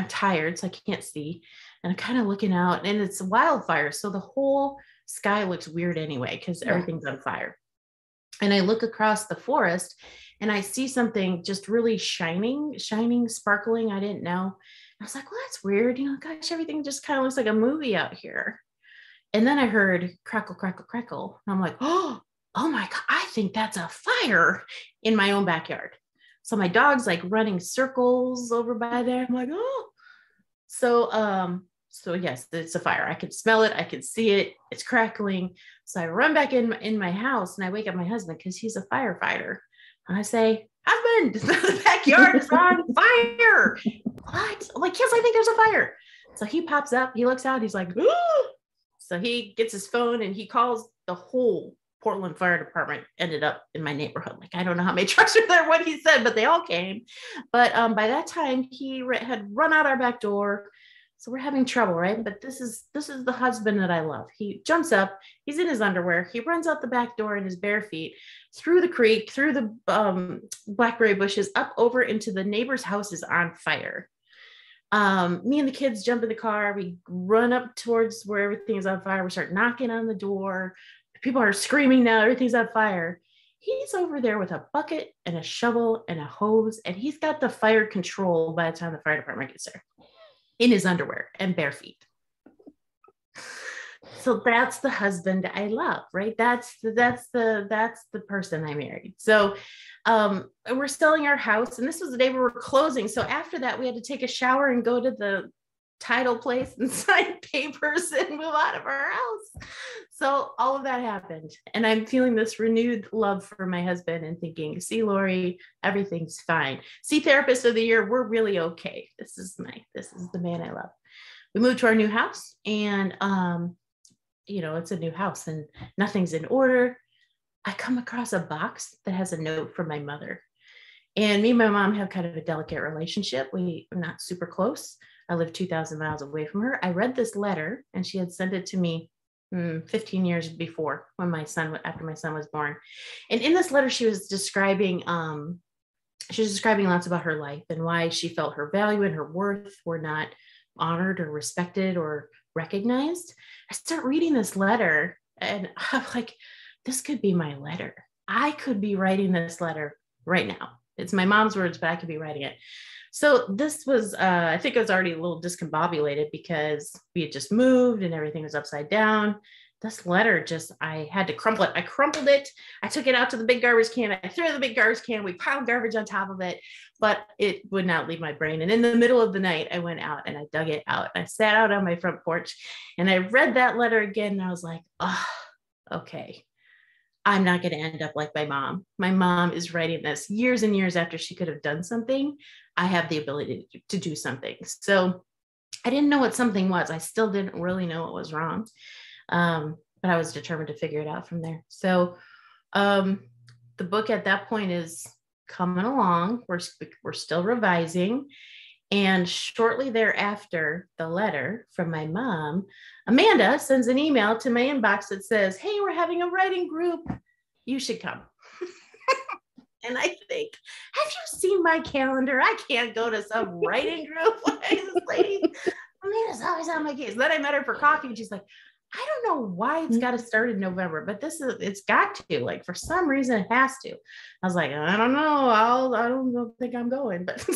tired, so I can't see. And I'm kind of looking out, and it's wildfire. So the whole sky looks weird anyway, because everything's on fire. And I look across the forest, and I see something just really shining, sparkling. I didn't know. I was like, well, that's weird. Gosh, everything just kind of looks like a movie out here. And then I heard crackle, crackle, crackle. And I'm like, oh my God, I think that's a fire in my own backyard. So my dog's like running circles over by there. I'm like, oh. So yes, it's a fire. I could smell it. I could see it. It's crackling. So I run back in my house, and I wake up my husband, because he's a firefighter. And I say, husband, the backyard is on fire. What? I'm like, yes, I think there's a fire. So he pops up, he looks out, he's like, ooh. So he gets his phone and he calls the whole Portland Fire Department. Ended up in my neighborhood. Like, I don't know how many trucks are there, what he said, but they all came. But by that time, he had run out our back door. So we're having trouble, right? But this is the husband that I love. He jumps up, he's in his underwear, he runs out the back door in his bare feet, through the creek, through the blackberry bushes, up over into the neighbor's house is on fire. Me and the kids jump in the car, we run up towards where everything is on fire, we start knocking on the door, people are screaming now, everything's on fire. He's over there with a bucket and a shovel and a hose, and he's got the fire control by the time the fire department gets there, in his underwear and bare feet. So that's the husband I love, right? That's the person I married. So we're selling our house, and this was the day we were closing. So after that, we had to take a shower and go to the title place and sign papers and move out of our house. So all of that happened, and I'm feeling this renewed love for my husband and thinking, see, Lori, everything's fine. See, therapist of the year, we're really okay. This is the man I love. We moved to our new house, and it's a new house and nothing's in order. I come across a box that has a note from my mother, and me and my mom have kind of a delicate relationship. We are not super close. I live 2,000 miles away from her. I read this letter, and she had sent it to me 15 years before, after my son was born. And in this letter, she was describing lots about her life and why she felt her value and her worth were not honored or respected or recognized. I start reading this letter, and I'm like, this could be my letter. I could be writing this letter right now. It's my mom's words, but I could be writing it. So this was, I think it was already a little discombobulated because we had just moved and everything was upside down. This letter I had to crumple it. I crumpled it. I took it out to the big garbage can. I threw it in the big garbage can. We piled garbage on top of it, but it would not leave my brain. And in the middle of the night, I went out and I dug it out. I sat out on my front porch and I read that letter again. And I was like, oh, okay. I'm not going to end up like my mom. My mom is writing this years and years after she could have done something. I have the ability to do something. So I didn't know what something was. I still didn't really know what was wrong. But I was determined to figure it out from there. So the book at that point is coming along. We're still revising. And shortly thereafter, the letter from my mom, Amanda sends an email to my inbox that says, hey, we're having a writing group. You should come. And I think, have you seen my calendar? I can't go to some writing group. Why is this lady? Amanda's always on my case. Then I met her for coffee and she's like, I don't know why it's got to start in November, but it's got to, like, for some reason it has to. I was like, I don't know. I don't think I'm going, but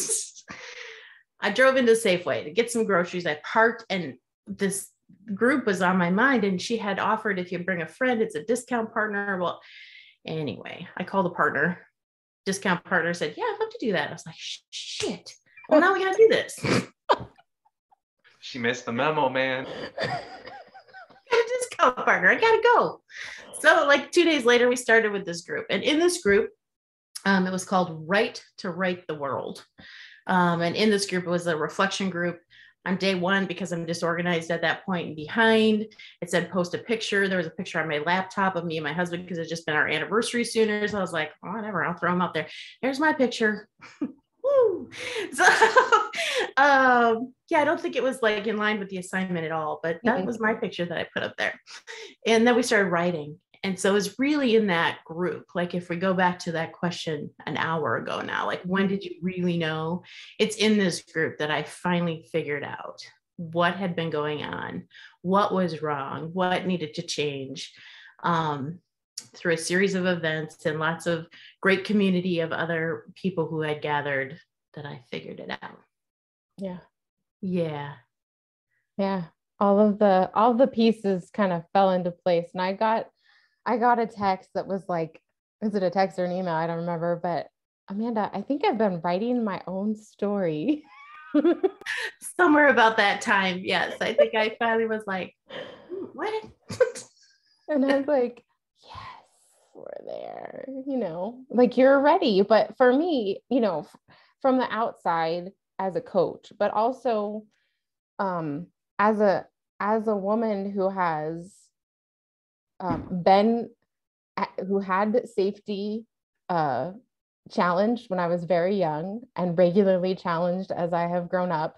I drove into Safeway to get some groceries. I parked, and this group was on my mind, and she had offered, if you bring a friend, it's a discount partner. Well, anyway, I called the partner, discount partner, said, yeah, I'd love to do that. I was like, shit. Well, now we got to do this. She missed the memo, man. Discount partner, I gotta go. So like 2 days later, we started with this group, and in this group, it was called Right to Right the World. And in this group, it was a reflection group. On day one, because I'm disorganized at that point and behind, it said post a picture. There was a picture on my laptop of me and my husband because it's just been our anniversary sooner. So I was like, oh, whatever, I'll throw them out there. Here's my picture. Woo. So yeah, I don't think it was like in line with the assignment at all, but that was my picture that I put up there. And then we started writing. And so it's really in that group. Like if we go back to that question an hour ago now, like when did you really know? It's in this group that I finally figured out what had been going on, what was wrong, what needed to change, through a series of events and lots of great community of other people who had gathered, that I figured it out. Yeah. Yeah. Yeah. All the pieces kind of fell into place. And I got a text that was like, is it a text or an email? I don't remember, but Amanda, I think I've been writing my own story. Somewhere about that time. Yes. I think I finally was like, what? And I was like, yes, we're there, like you're ready. But for me, from the outside as a coach, but also as a woman who has who had safety challenged when I was very young and regularly challenged as I have grown up.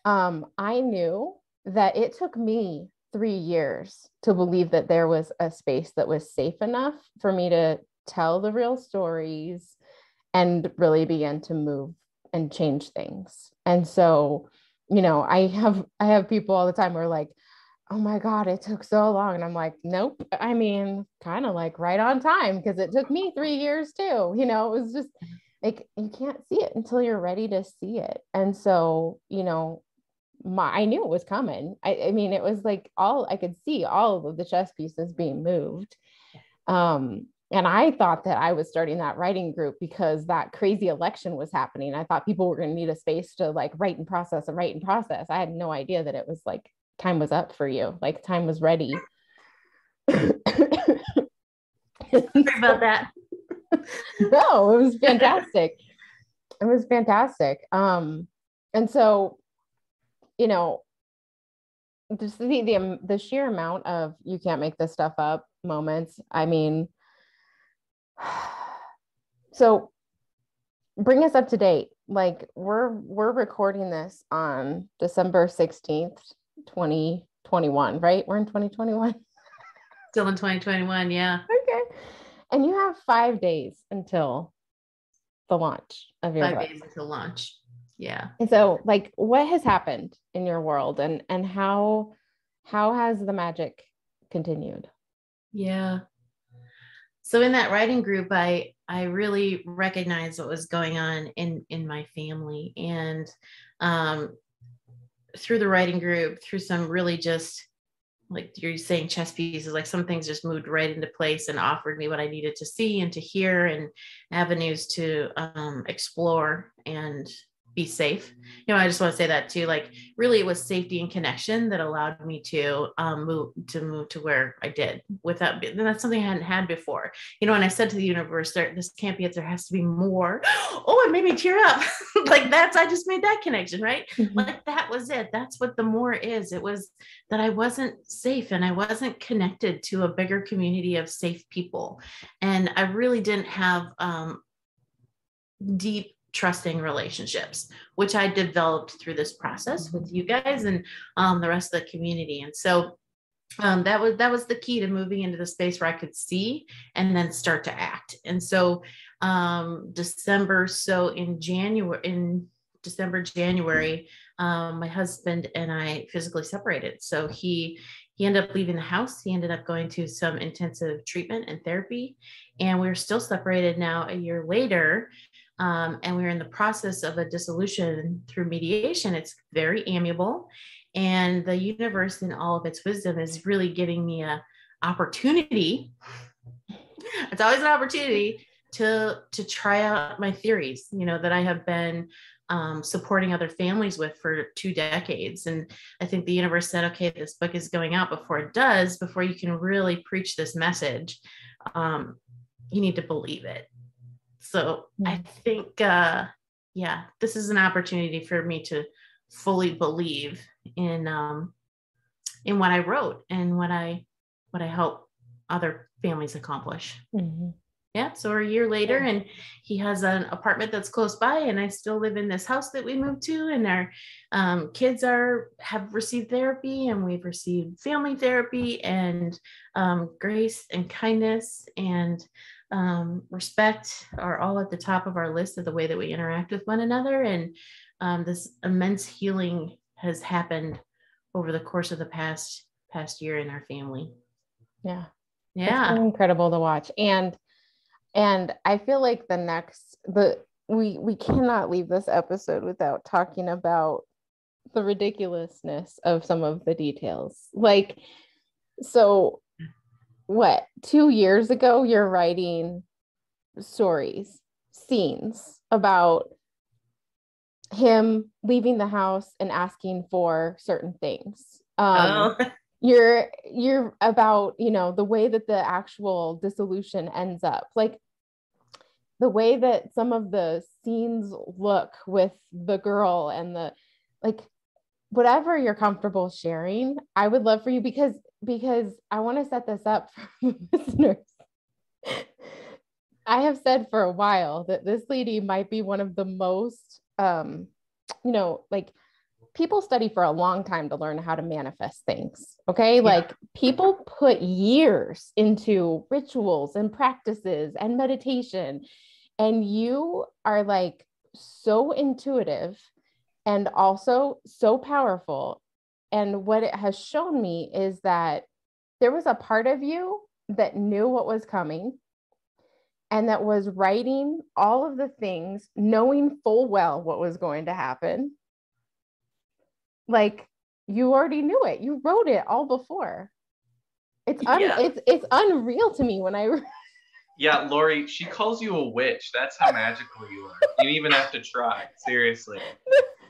I knew that it took me 3 years to believe that there was a space that was safe enough for me to tell the real stories and really begin to move and change things. And so, I have people all the time who are like, oh my God, it took so long. And I'm like, nope. I mean, kind of like right on time, because it took me 3 years too. It was just like, you can't see it until you're ready to see it. And so, I knew it was coming. I mean, it was like I could see all of the chess pieces being moved. And I thought that I was starting that writing group because that crazy election was happening. I thought people were going to need a space to like write and process. I had no idea that it was like, time was up for you. Like time was ready. Sorry about that. No, it was fantastic. It was fantastic. And so, just the sheer amount of you can't make this stuff up moments. I mean, so bring us up to date. Like we're recording this on December 16th, 2021, right? We're in 2021. Still in 2021. Yeah. Okay. And you have 5 days until the launch of your 5 days until launch. Yeah. And so like what has happened in your world and how has the magic continued? Yeah. So in that writing group, I really recognized what was going on in my family. And through the writing group, through some really just like you're saying chess pieces, like some things just moved right into place and offered me what I needed to see and to hear and avenues to explore and be safe. I just want to say that too, like really it was safety and connection that allowed me to move to where I did without, that's something I hadn't had before, and I said to the universe, this can't be it, there has to be more. Oh, it made me tear up. Like I just made that connection, right? Mm-hmm. Like that was it. That's what the more is. It was that I wasn't safe and I wasn't connected to a bigger community of safe people. And I really didn't have deep trusting relationships, which I developed through this process with you guys and the rest of the community. And so that was the key to moving into the space where I could see and then start to act. And so in January, my husband and I physically separated. So he ended up leaving the house. He ended up going to some intensive treatment and therapy, and we're still separated now a year later. And we're in the process of a dissolution through mediation. It's very amiable. And the universe in all of its wisdom is really giving me a opportunity. It's always an opportunity to try out my theories, that I have been supporting other families with for 2 decades. And I think the universe said, okay, this book is going out. Before you can really preach this message, you need to believe it. So I think, this is an opportunity for me to fully believe in what I wrote and what I help other families accomplish. Mm-hmm. Yeah. So a year later, and he has an apartment that's close by, and I still live in this house that we moved to, and our kids have received therapy, and we've received family therapy, and grace and kindness and respect are all at the top of our list of the way that we interact with one another. And this immense healing has happened over the course of the past year in our family. Yeah. Yeah. It's been incredible to watch. And I feel like we cannot leave this episode without talking about the ridiculousness of some of the details. Like, so what, 2 years ago, you're writing scenes about him leaving the house and asking for certain things. You're about, the way that the actual dissolution ends up, like the way that some of the scenes look with the girl and whatever you're comfortable sharing, I would love for you, because I want to set this up for listeners. I have said for a while that this lady might be one of the most, people study for a long time to learn how to manifest things. Okay. Yeah. People put years into rituals and practices and meditation, and you are so intuitive and also so powerful. And what it has shown me is that there was a part of you that knew what was coming and that was writing all of the things, knowing full well what was going to happen. You already knew it. You wrote it all before. It's unreal to me when I. Yeah, Lori, she calls you a witch. That's how magical you are. You even have to try. Seriously.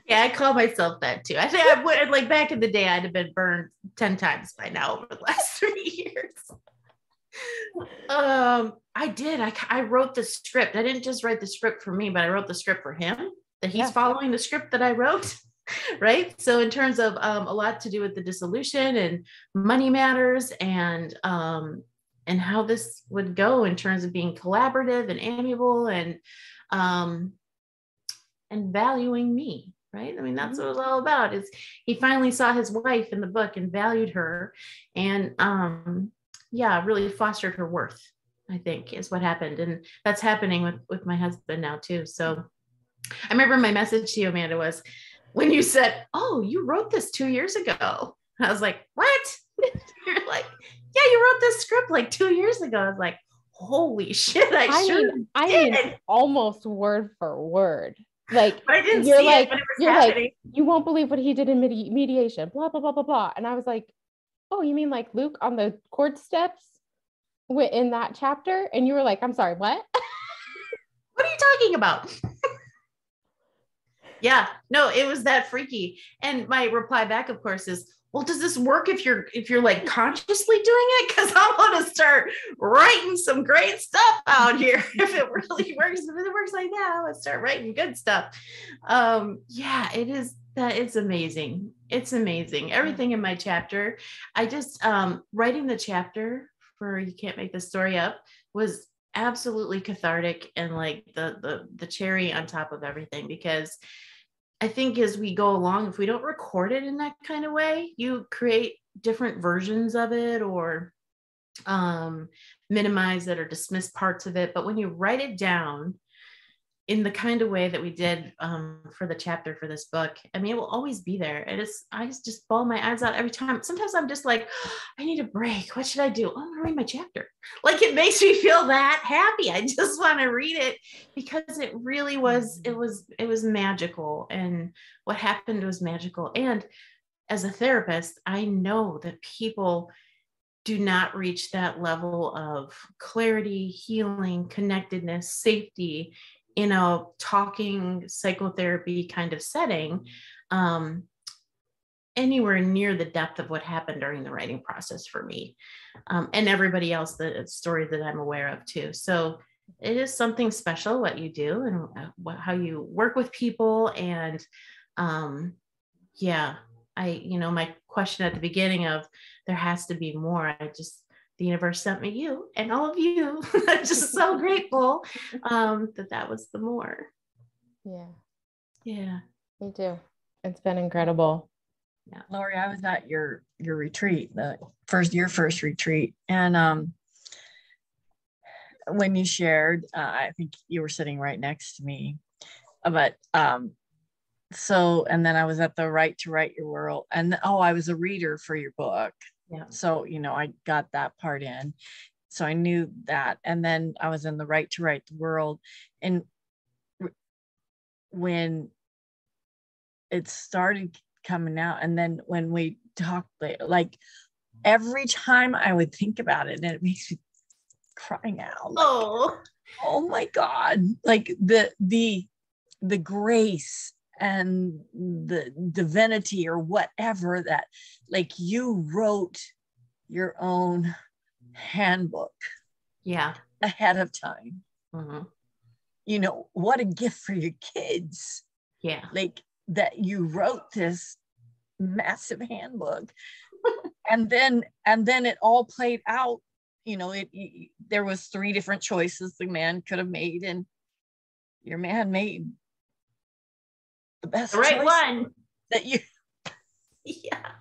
Yeah, I call myself that too. I think I would, back in the day, I'd have been burned 10 times by now over the last 3 years. I did. I wrote the script. I didn't just write the script for me, but I wrote the script for him, that he's following the script that I wrote. Right. So in terms of a lot to do with the dissolution and money matters and how this would go in terms of being collaborative and amiable and valuing me. Right. I mean, that's what it was all about. Is he finally saw his wife in the book and valued her and really fostered her worth, I think, is what happened. And that's happening with my husband now too. So I remember my message to you, Amanda, was when you said, "Oh, you wrote this 2 years ago." I was like, "What?" You're like, "Yeah, you wrote this script 2 years ago." I was like, "Holy shit, I did." Almost word for word. But I didn't see it when it was happening. You won't believe what he did in mediation, blah, blah, blah, blah, blah. And I was like, "Oh, you mean Luke on the court steps in that chapter?" And you were like, "I'm sorry, what?" What are you talking about? Yeah, no, it was that freaky. And my reply back, of course, is, well, does this work if you're consciously doing it? Because I want to start writing some great stuff out here. If it really works, if it works like that, I want to start writing good stuff. It is. It's amazing. It's amazing. Everything in my chapter. I just writing the chapter for You Can't Make This Story Up was absolutely cathartic and the cherry on top of everything, because I think as we go along, if we don't record it in that kind of way, you create different versions of it or minimize it or dismiss parts of it. But when you write it down in the kind of way that we did for the chapter for this book, I mean, it will always be there. I just bawl my eyes out every time. Sometimes I'm just like, I need a break. What should I do? I'm gonna read my chapter. It makes me feel that happy. I just want to read it because it really was, it was magical. And what happened was magical. And as a therapist, I know that people do not reach that level of clarity, healing, connectedness, safety in a talking psychotherapy kind of setting, anywhere near the depth of what happened during the writing process for me, and everybody else, the story that I'm aware of too. So it is something special what you do and how you work with people. And yeah, my question at the beginning of there has to be more. The universe sent me you and all of you. I'm just so grateful that was the more. Yeah. Yeah. Me too. It's been incredible. Yeah. Lori, I was at your retreat, your first retreat. And when you shared, I think you were sitting right next to me. But and then I was at the Right to Write Your World, and I was a reader for your book. Yeah. So, I got that part in. So I knew that. And then I was in the Right to Write the World. And when it started coming out, and then when we talked, like every time I would think about it, and it makes me crying out. Like, oh my God. Like the grace and the divinity or whatever that, like, you wrote your own handbook ahead of time. Mm-hmm. What a gift for your kids. Yeah. Like that you wrote this massive handbook and then it all played out. There was 3 different choices the man could have made, and your man made the best right choice one that you. Yeah.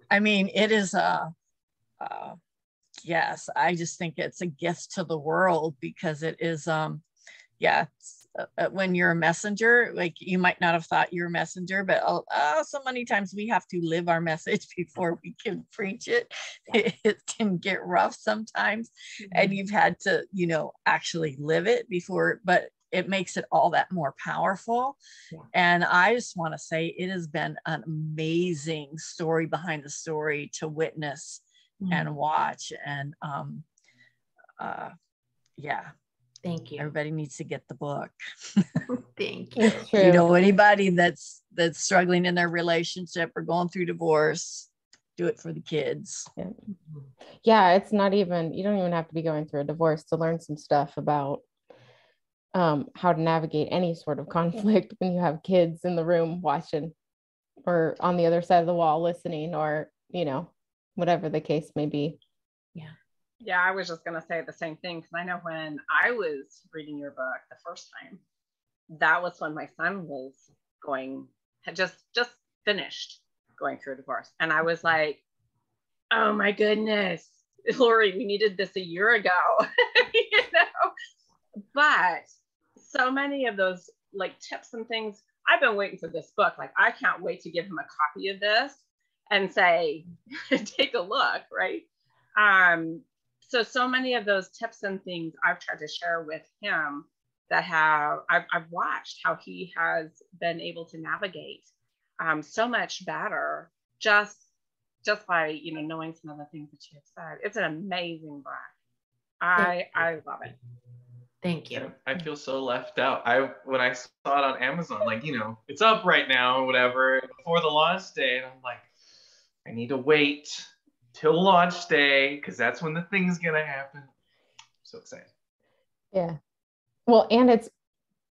I mean, it is yes, I just think it's a gift to the world, because it is when you're a messenger, like, you might not have thought you're a messenger, but so many times we have to live our message before we can preach it. It can get rough sometimes. Mm-hmm. And you've had to, actually live it before, but it makes it all that more powerful. Yeah. And I just want to say it has been an amazing story behind the story to witness and watch. And thank you. Everybody needs to get the book. Thank you. It's true. Anybody that's struggling in their relationship or going through divorce, do it for the kids. Yeah, it's not even, you don't even have to be going through a divorce to learn some stuff about how to navigate any sort of conflict when you have kids in the room watching, or on the other side of the wall listening, or whatever the case may be. Yeah, I was just going to say the same thing, because I know when I was reading your book the first time, that was when my son had just finished going through a divorce. And I was like, oh my goodness, Lori, we needed this a year ago. But so many of those, like, tips and things, I've been waiting for this book. Like, I can't wait to give him a copy of this and say, take a look, right? So many of those tips and things I've tried to share with him that I've watched how he has been able to navigate so much better just by, knowing some of the things that you have said. It's an amazing book. I love it. Thank you. I feel so left out. When I saw it on Amazon, like, it's up right now or whatever before the launch day, and I'm like, I need to wait till launch day, because that's when the thing's gonna happen. I'm so excited. Yeah. Well, and it's,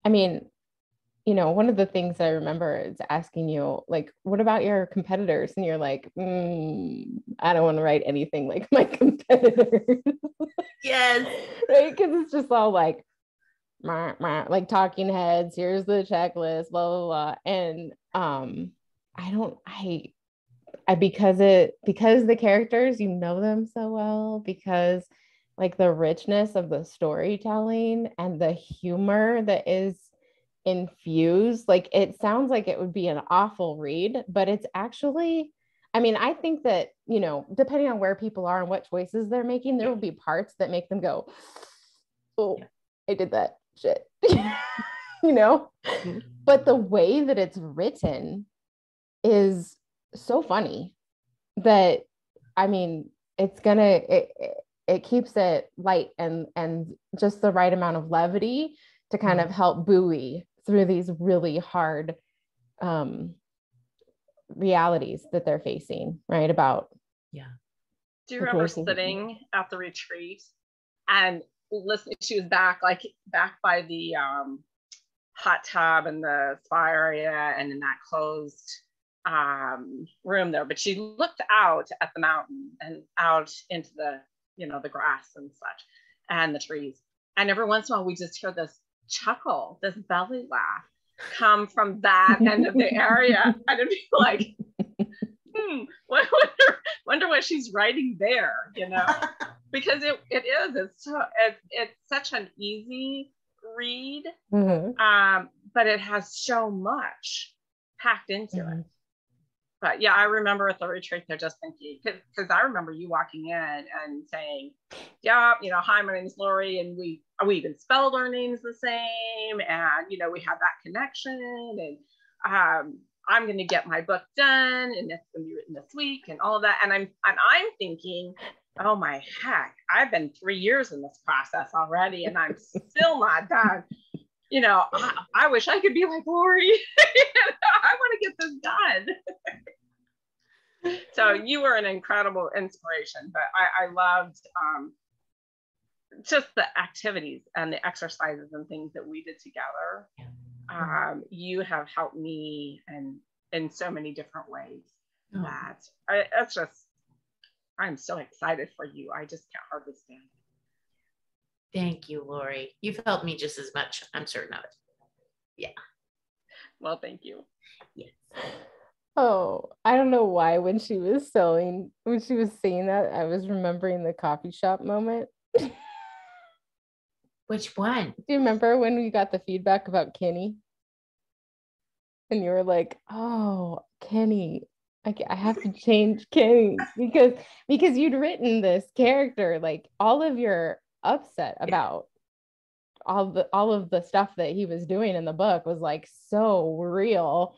I mean, one of the things that I remember is asking you, like, what about your competitors? And you're like, I don't want to write anything like my competitors. Yes. Right? Because it's just all like, like talking heads, here's the checklist, blah, blah, blah. And because the characters, them so well, because like the richness of the storytelling and the humor that is infused, like, it sounds like it would be an awful read, but it's actually, I mean, I think that, depending on where people are and what choices they're making, there will be parts that make them go, oh, I did that shit, but the way that it's written is so funny that, I mean, it keeps it light and just the right amount of levity to kind of help buoy through these really hard realities that they're facing, right? About do you remember sitting at the retreat and listening? She was back by the hot tub and the spa area and in that closed room there, but she looked out at the mountain and out into the, you know, the grass and such and the trees, and every once in a while we just hear this chuckle, this belly laugh come from that end of the area, and it'd be like, wonder what she's writing there, you know. Because it's such an easy read, but it has so much packed into it. But yeah, I remember at the retreat they're just thinking, because I remember you walking in and saying, yeah, you know, hi, my name is Lori, and we even spelled our names the same, and you know, we have that connection, and I'm going to get my book done, and it's going to be written this week, and all of that, and I'm thinking, oh my heck, I've been 3 years in this process already, and I'm still not done. You know, I wish I could be like Lori. I want to get this done. So you were an incredible inspiration, but I loved just the activities and the exercises and things that we did together. You have helped me and in so many different ways that it's just, I'm so excited for you. I just can't hardly stand it. Thank you, Lori. You've helped me just as much. I'm certain of it. Yeah. Well, thank you. Yes. Oh, I don't know why when she was saying that, I was remembering the coffee shop moment. Which one? Do you remember when we got the feedback about Kenny? And you were like, oh, Kenny, I have to change Kenny because you'd written this character, like all of your upset about all of the stuff that he was doing in the book was like so real,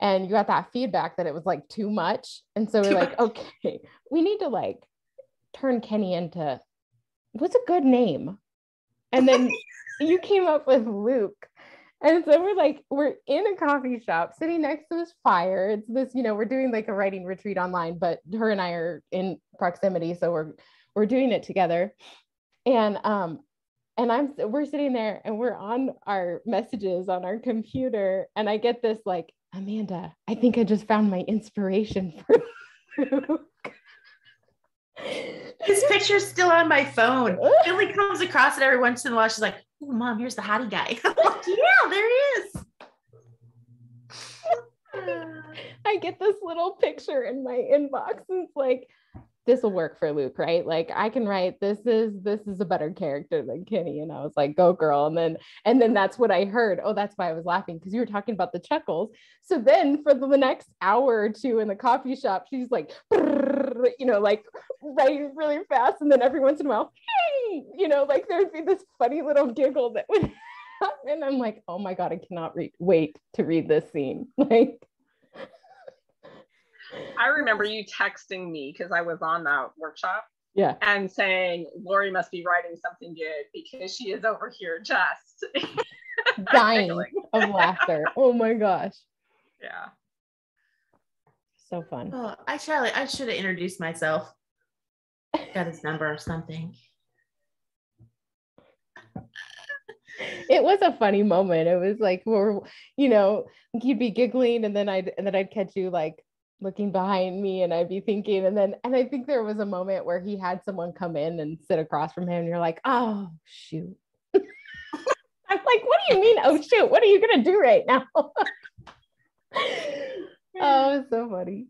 and you got that feedback that it was like too much, and so we're like, okay, we need to like turn Kenny into what's a good name, and then you came up with Luke. And so we're in a coffee shop sitting next to this fire. It's this, you know, we're doing like a writing retreat online, but her and I are in proximity, so we're doing it together. And we're sitting there and we're on our messages on our computer, and I get this like, Amanda, I think I just found my inspiration for Luke. His picture's still on my phone. Billy comes across it every once in a while. She's like, oh, Mom, here's the hottie guy. I'm like, yeah, there he is. I get this little picture in my inbox, and it's like, this will work for Luke, right? Like I can write, this is a better character than Kenny. And I was like, go girl. And then that's what I heard. Oh, that's why I was laughing, because you were talking about the chuckles. So then for the next hour or two in the coffee shop, she's like, you know, like writing really fast. And then every once in a while, hey, you know, like there'd be this funny little giggle that would happen. I'm like, oh my God, I cannot wait to read this scene. Like, I remember you texting me because I was on that workshop. Yeah. And saying, Lori must be writing something good because she is over here just dying of laughter. Oh my gosh. Yeah. So fun. Oh, I should have introduced myself. Got his number or something. It was a funny moment. It was like, we're, you know, you'd be giggling, and then I'd catch you like looking behind me, and I'd be thinking, and I think there was a moment where he had someone come in and sit across from him, and you're like, oh shoot. I'm like, what do you mean, oh shoot, what are you gonna do right now? Oh, it's so funny.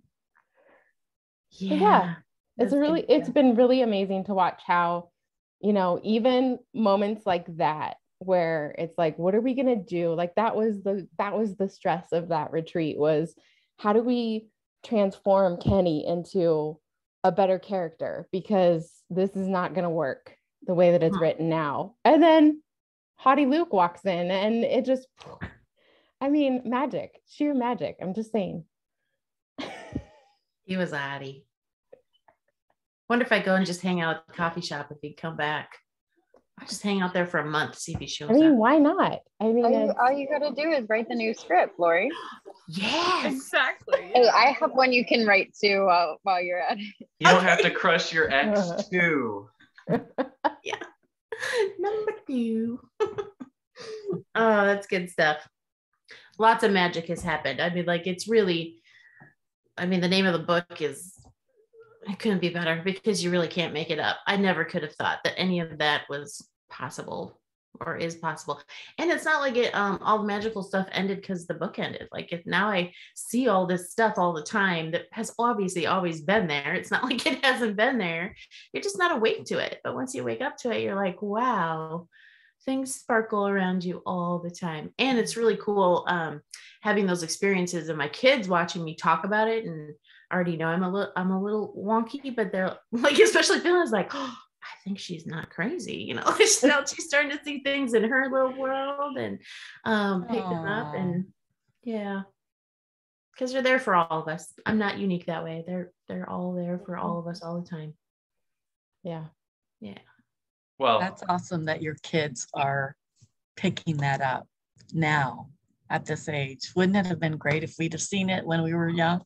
Yeah, it's been really amazing to watch how, you know, even moments like that where it's like, what are we gonna do? Like that was the stress of that retreat, was how do we transform Kenny into a better character, because this is not going to work the way that it's written now. And then Hottie Luke walks in, and it just, I mean, magic, sheer magic. I'm just saying. He was hottie. Wonder if I go and just hang out at the coffee shop if he'd come back. I'll just hang out there for a month to see if he shows I mean, up. why not? I mean, All you gotta do is write the new script, Lori. Yes. Exactly. Hey, I have one you can write too while you're at it. You don't have to crush your ex too. Yeah. Number 2. Oh, that's good stuff. Lots of magic has happened. I mean, like, it's really, I mean, the name of the book is, it couldn't be better because you really can't make it up. I never could have thought that any of that was possible or is possible. And it's not like it, all the magical stuff ended because the book ended. Like, if now I see all this stuff all the time that has obviously always been there. It's not like it hasn't been there. You're just not awake to it. But once you wake up to it, you're like, wow, things sparkle around you all the time. And it's really cool having those experiences and my kids watching me talk about it, and already know I'm a little wonky, but they're like, especially Fiona is like, oh, I think she's not crazy, you know. She's starting to see things in her little world and pick them up, and yeah, because they're there for all of us. I'm not unique that way. They're all there for all of us all the time. yeah. Well, That's awesome that your kids are picking that up now at this age. Wouldn't it have been great if we'd have seen it when we were young?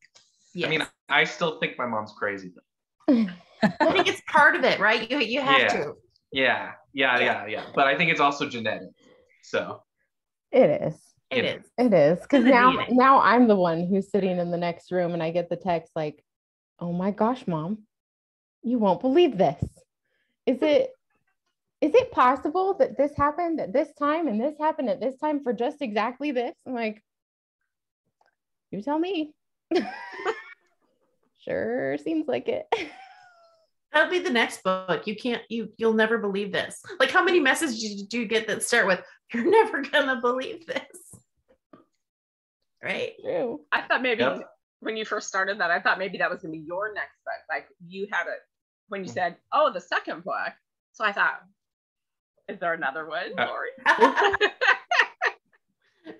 Yes. I mean, I still think my mom's crazy though. I think it's part of it, right? You have to. Yeah. But I think it's also genetic. So It is. It is. It is. Because In the now, DNA. now I'm the one who's sitting in the next room and I get the text like, oh my gosh, Mom, you won't believe this. Is it possible that this happened at this time and this happened at this time for just exactly this? I'm like, you tell me. Sure seems like it. That'll be the next book. You'll never believe this. Like, how many messages do you get that start with, you're never gonna believe this? Right? True. I thought maybe Yep. when you first started that, I thought maybe that was gonna be your next book. Like, you had it when you said, oh, the second book. So I thought, is there another one, Lori?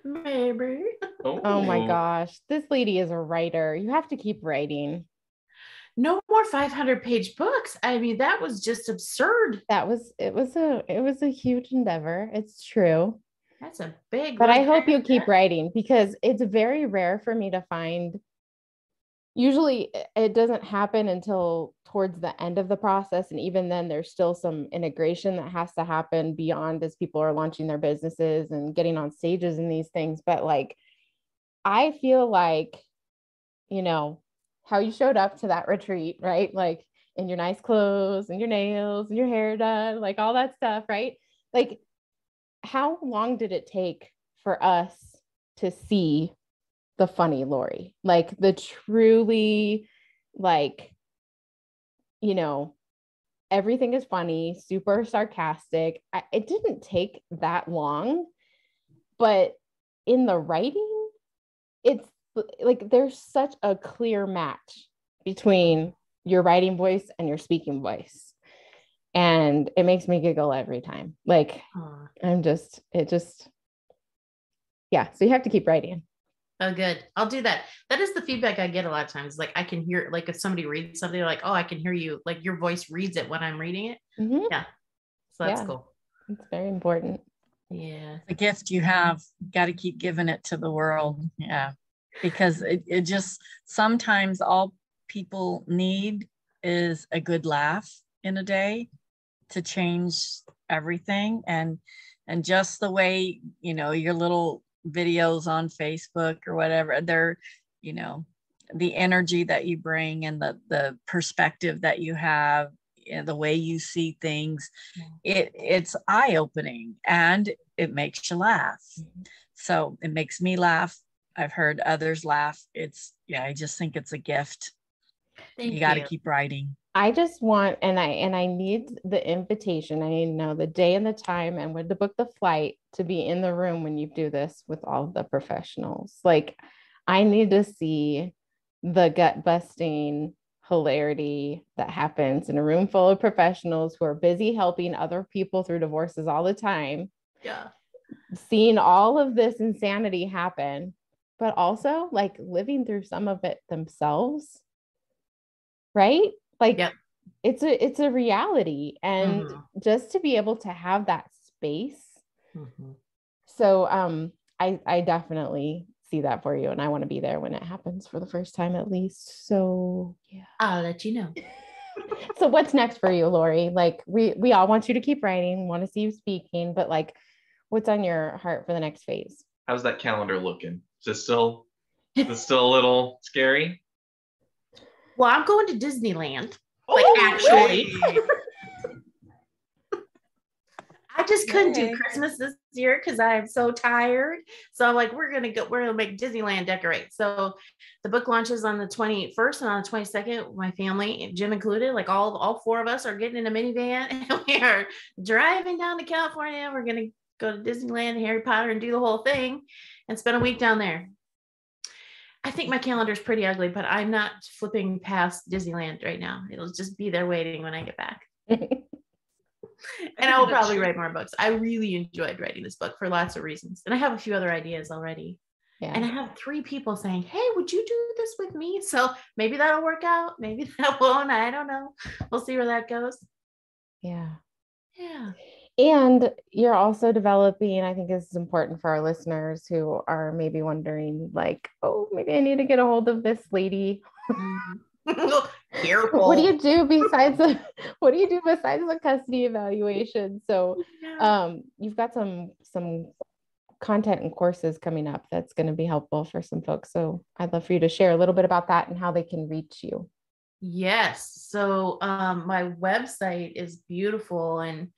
Maybe. Oh my gosh. This lady is a writer. You have to keep writing. No more 500-page books. I mean, that was just absurd. It was a huge endeavor. It's true. That's a big. But I hope you keep writing, because it's very rare for me to find. Usually it doesn't happen until towards the end of the process. And even then there's still some integration that has to happen beyond, as people are launching their businesses and getting on stages and these things. But like, I feel like, you know, how you showed up to that retreat, right? Like in your nice clothes and your nails and your hair done, like all that stuff, right? Like, how long did it take for us to see the funny Lori, like the truly, like, you know, everything is funny, super sarcastic? It didn't take that long, but in the writing, it's like there's such a clear match between your writing voice and your speaking voice, and it makes me giggle every time. Like, yeah, so you have to keep writing. Oh, good. I'll do that. That is the feedback I get a lot of times. Like, I can hear, like, if somebody reads something, like, oh, I can hear you, like your voice reads it when I'm reading it. Mm-hmm. Yeah. So that's cool. It's very important. Yeah. The gift you have, got to keep giving it to the world. Yeah. Because it just, sometimes all people need is a good laugh in a day to change everything. And just the way, you know, your little videos on Facebook or whatever, they're, you know, the energy that you bring and the perspective that you have, and the way you see things, it's eye-opening, and it makes you laugh. So it makes me laugh. I've heard others laugh. I just think it's a gift. You got to keep writing. I just want, and I need the invitation. I need to know the day and the time and when to book the flight to be in the room when you do this with all the professionals. Like, I need to see the gut busting hilarity that happens in a room full of professionals who are busy helping other people through divorces all the time. Yeah. Seeing all of this insanity happen, but also like living through some of it themselves. right? Like Yep. it's a reality. And just to be able to have that space. So I definitely see that for you, and I want to be there when it happens for the first time at least. So yeah, I'll let you know. So what's next for you, Lori? Like we all want you to keep writing, want to see you speaking, but like what's on your heart for the next phase? How's that calendar looking? Is it still a little scary? Well, I'm going to Disneyland. Like actually. I just couldn't do Christmas this year because I'm so tired. So I'm like, we're gonna make Disneyland decorate. So the book launches on the 21st and on the 22nd, my family, Jim included, like all four of us are getting in a minivan and we are driving down to California. We're gonna go to Disneyland, Harry Potter, and do the whole thing and spend a week down there. I think my calendar is pretty ugly, but I'm not flipping past Disneyland right now. It'll just be there waiting when I get back. And I will probably write more books. I really enjoyed writing this book for lots of reasons. And I have a few other ideas already. Yeah. And I have 3 people saying, hey, would you do this with me? So maybe that'll work out. Maybe that won't. I don't know. We'll see where that goes. Yeah. Yeah. And you're also developing, I think this is important for our listeners who are maybe wondering like, oh, maybe I need to get a hold of this lady. Careful. What do you do besides the custody evaluation? So you've got some content and courses coming up that's going to be helpful for some folks. So I'd love for you to share a little bit about that and how they can reach you. Yes. So my website is beautiful, and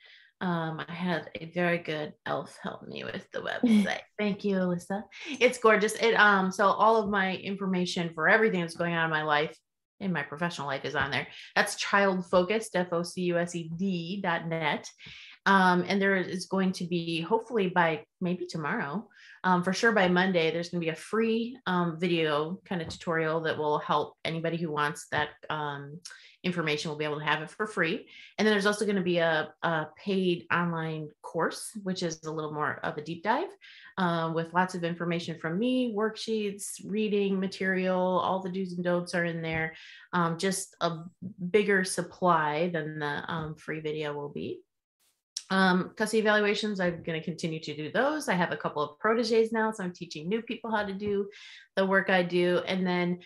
I had a very good elf help me with the website. Thank you, Alyssa. It's gorgeous. So all of my information for everything that's going on in my life, in my professional life, is on there. That's childfocused, FOCUSED.net. And there is going to be, hopefully by maybe tomorrow, for sure by Monday, there's going to be a free video kind of tutorial that will help anybody who wants that information will be able to have it for free. And then there's also going to be a paid online course, which is a little more of a deep dive with lots of information from me, worksheets, reading material, all the do's and don'ts are in there. Just a bigger supply than the free video will be. Custody evaluations, I'm going to continue to do those. I have a couple of proteges now, so I'm teaching new people how to do the work I do. And then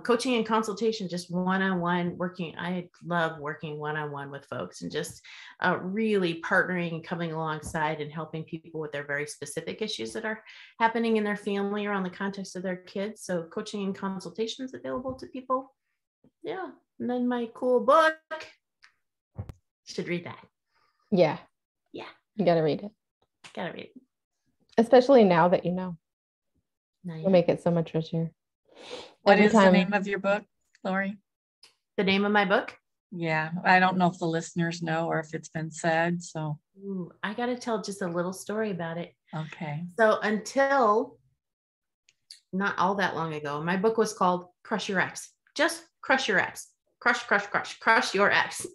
coaching and consultation, just one-on-one working. I love working one-on-one with folks and just really partnering, coming alongside and helping people with their very specific issues that are happening in their family or on the context of their kids. So coaching and consultations available to people. Yeah. And then my cool book. Should read that. Yeah. Yeah. You got to read it. Gotta read it. Especially now that you know. Now It'll make it so much richer. What is the name of your book, Lori? The name of my book? Yeah. I don't know if the listeners know or if it's been said. So I got to tell just a little story about it. Okay. So until not all that long ago, my book was called Crush Your Ex. Just crush your ex. Crush your ex.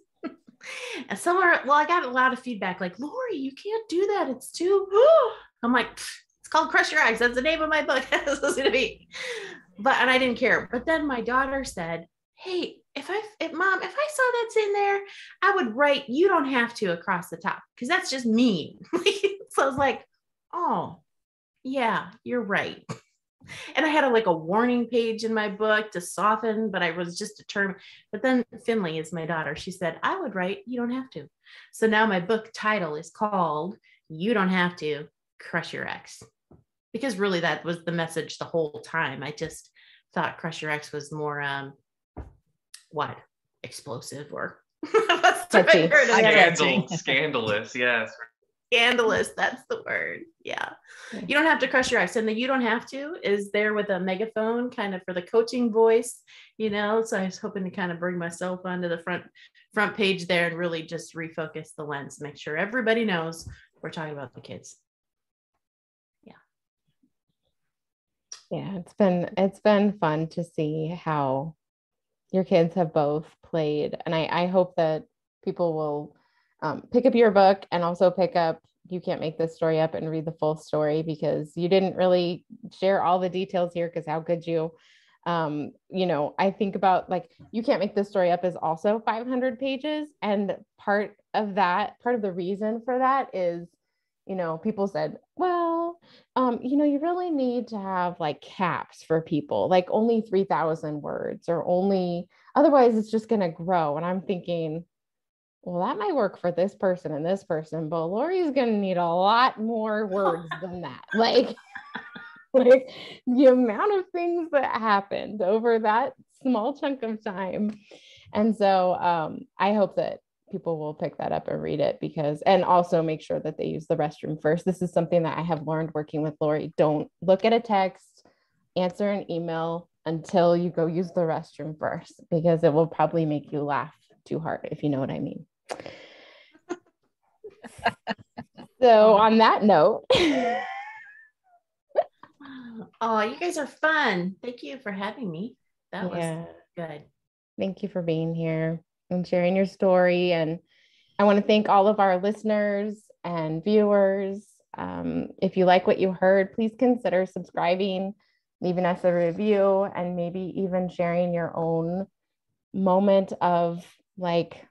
And I got a lot of feedback like, Lori, you can't do that. It's too, I'm like, it's called Crush Your Ex. That's the name of my book. That's supposed to be. And I didn't care. But then my daughter said, hey, if Mom, if I saw that's in there, I would write, you don't have to across the top, because that's just mean. So I was like, oh, yeah, you're right. And I had a warning page in my book to soften, but I was just determined. But then Finley is my daughter. She said, I would write, you don't have to. So now my book title is called You Don't Have to Crush Your Ex. Because really that was the message the whole time. I just thought Crush Your Ex was more, explosive or what's the right word? Scandalous, yes. Scandalous, that's the word. Yeah. You don't have to crush your ex. And the you don't have to is there with a megaphone kind of for the coaching voice, so I was hoping to kind of bring myself onto the front page there and really just refocus the lens, make sure everybody knows we're talking about the kids. Yeah, it's been fun to see how your kids have both played, and I hope that people will pick up your book and also pick up You Can't Make This Story Up and read the full story, because you didn't really share all the details here, because how could you? You know, I think about like, You Can't Make This Story Up is also 500 pages. And part of the reason for that is, you know, people said, well, you know, you really need to have like caps for people, like only 3,000 words or otherwise it's just going to grow. And I'm thinking, well, that might work for this person and this person, but Lori's going to need a lot more words than that. Like the amount of things that happened over that small chunk of time. And so I hope that people will pick that up and read it and also make sure that they use the restroom first. This is something that I have learned working with Lori. Don't look at a text, answer an email until you go use the restroom first, because it will probably make you laugh too hard, if you know what I mean. So on that note, oh, you guys are fun. Thank you for having me. That was good. Thank you for being here and sharing your story. And I want to thank all of our listeners and viewers. If you like what you heard, please consider subscribing, leaving us a review, and maybe even sharing your own moment of like,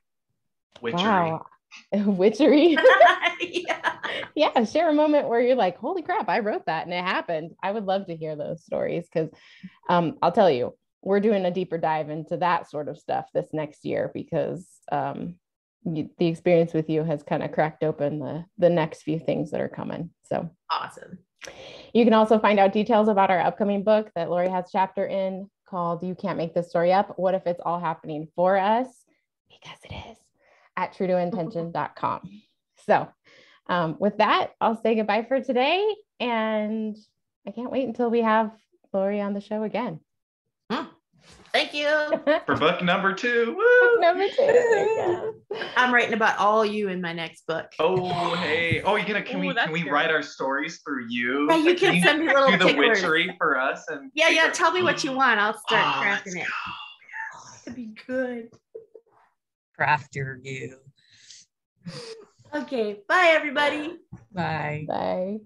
witchery. Wow, witchery. Yeah, share a moment where you're like, holy crap, I wrote that and it happened. I would love to hear those stories, because I'll tell you, we're doing a deeper dive into that sort of stuff this next year, because the experience with you has kind of cracked open the next few things that are coming. So awesome. You can also find out details about our upcoming book that Lori has chapter in called You Can't Make This Story Up. What if it's all happening for us? Because it is, at truetointention.com. So with that, I'll say goodbye for today. And I can't wait until we have Lori on the show again. Thank you. For book number 2. Woo! Book number 2. There you go. I'm writing about all you in my next book. Oh, hey. Oh, can we write our stories through you? Yeah, you can send me little do the ticklers. witchery for us. And yeah. Tell me what you want. I'll start crafting let's it. go. Oh, it'd be good. Craft your you. Okay. Bye, everybody. Bye. Bye.